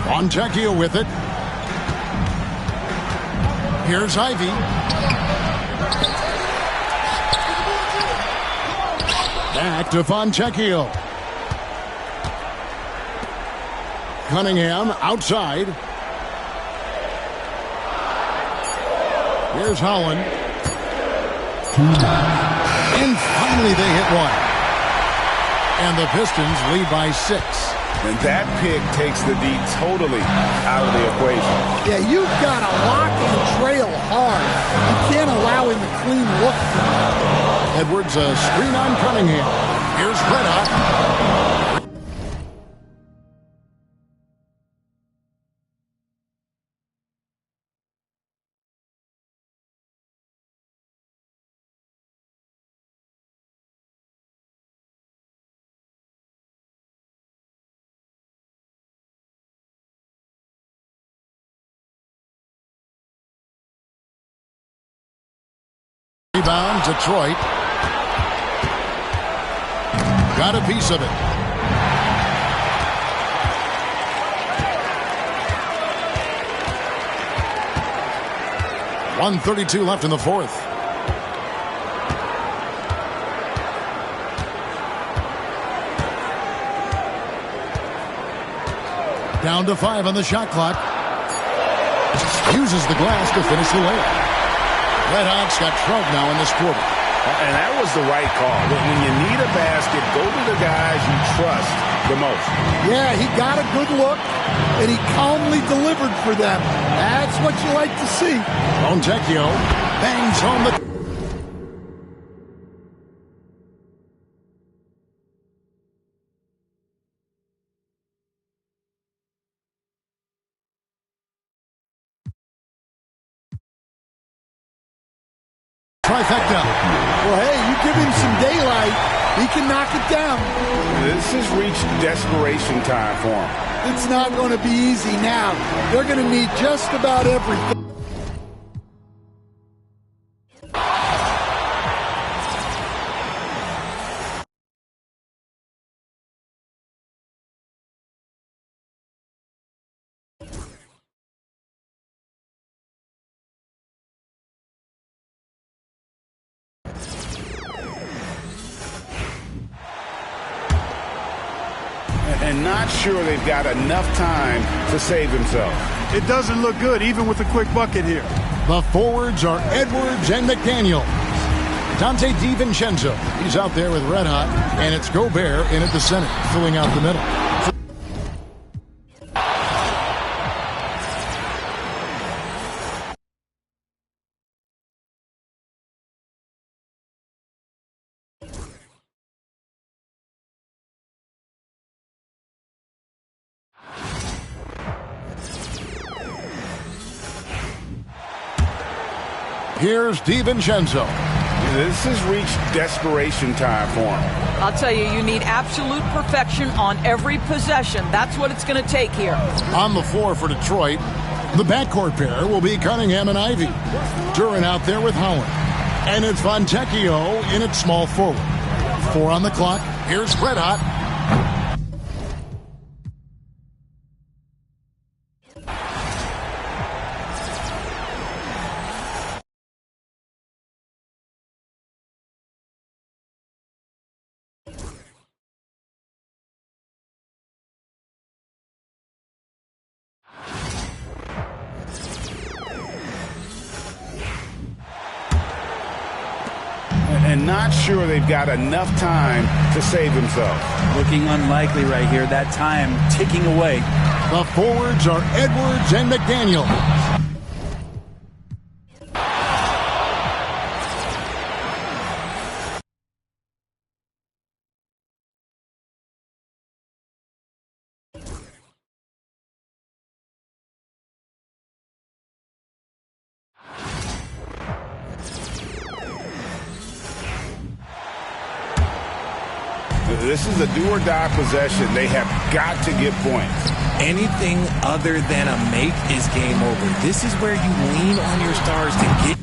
Fontecchio with it. Here's Ivy. Back to Fontecchio. Cunningham outside. Here's Holland. And finally they hit one. And the Pistons lead by 6. And that pick takes the D totally out of the equation. Yeah, you've got to lock and trail hard. You can't allow him to clean look. Edwards a screen on Cunningham. Here's Red Hot. Rebound, Detroit. Got a piece of it. .132 left in the fourth. Down to 5 on the shot clock. Uses the glass to finish the layup. Red Hot's got 12 now in this quarter. And that was the right call. When you need a basket, go to the guys you trust the most. Yeah, he got a good look, and he calmly delivered for them. That's what you like to see. Fontecchio bangs home the... Trifecta. Well, hey, you give him some daylight, he can knock it down. This has reached desperation time for him. It's not going to be easy now. They're going to need just about everything. And not sure they've got enough time to save themselves. It doesn't look good, even with a quick bucket here. The forwards are Edwards and McDaniel. Dante DiVincenzo, he's out there with Red Hot, and it's Gobert in at the center, filling out the middle. Here's DiVincenzo. This has reached desperation time for him. I'll tell you, you need absolute perfection on every possession. That's what it's going to take here. On the floor for Detroit, the backcourt pair will be Cunningham and Ivy. Duran out there with Holland. And it's Fontecchio in at small forward. 4 on the clock. Here's Red Hot. And and not sure they've got enough time to save themselves. Looking unlikely right here. That time ticking away. The forwards are Edwards and McDaniel. This is a do-or-die possession. They have got to get points. Anything other than a make is game over. This is where you lean on your stars to get.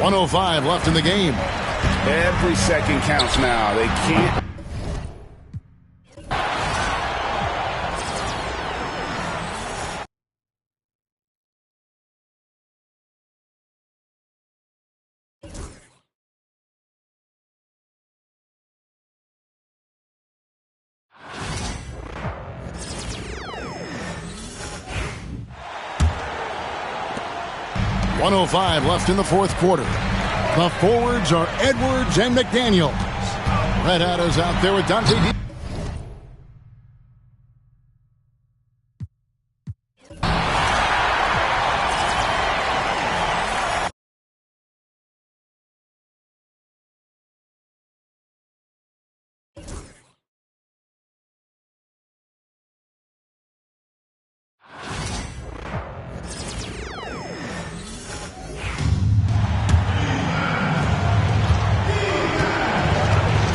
.105 left in the game. Every second counts now. They can't. .105 left in the fourth quarter. The forwards are Edwards and McDaniels. Red Hatters out there with Dante D.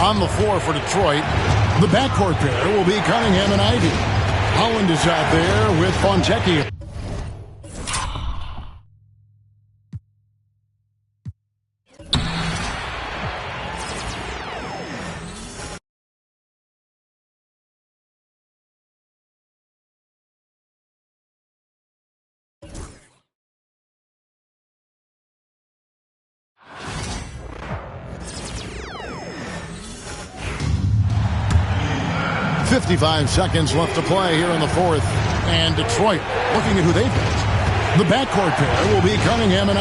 On the floor for Detroit, the backcourt pair will be Cunningham and Ivy. Holland is out there with Fontecchio. .55 seconds left to play here in the fourth. And Detroit looking at who they've got. The backcourt pair will be Cunningham and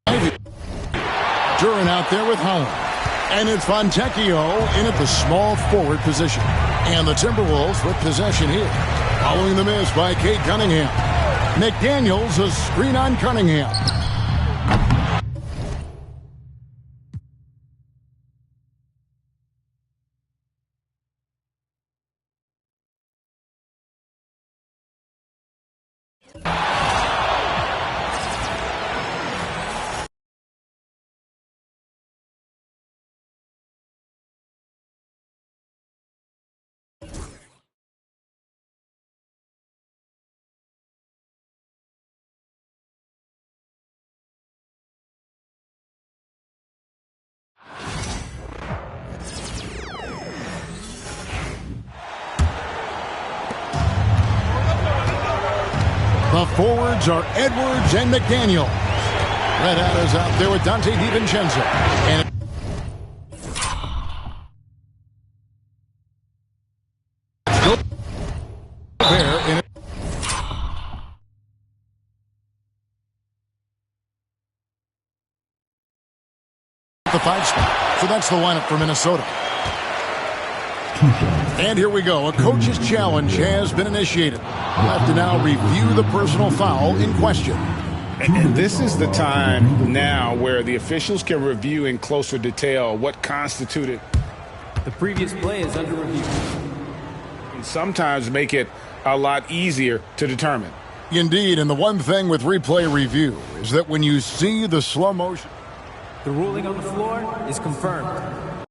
Ivy. Duran out there with Holland. And it's Fontecchio in at the small forward position. And the Timberwolves with possession here. Following the miss by Cade Cunningham. McDaniels a screen on Cunningham. The forwards are Edwards and McDaniel. Red Hatters out there with Dante DiVincenzo. And in the 5 spot. So that's the lineup for Minnesota. And here we go. A coach's challenge has been initiated. We'll have to now review the personal foul in question. And this is the time now where the officials can review in closer detail what constituted. The previous play is under review. And sometimes make it a lot easier to determine. Indeed, and the one thing with replay review is that when you see the slow motion. The ruling on the floor is confirmed.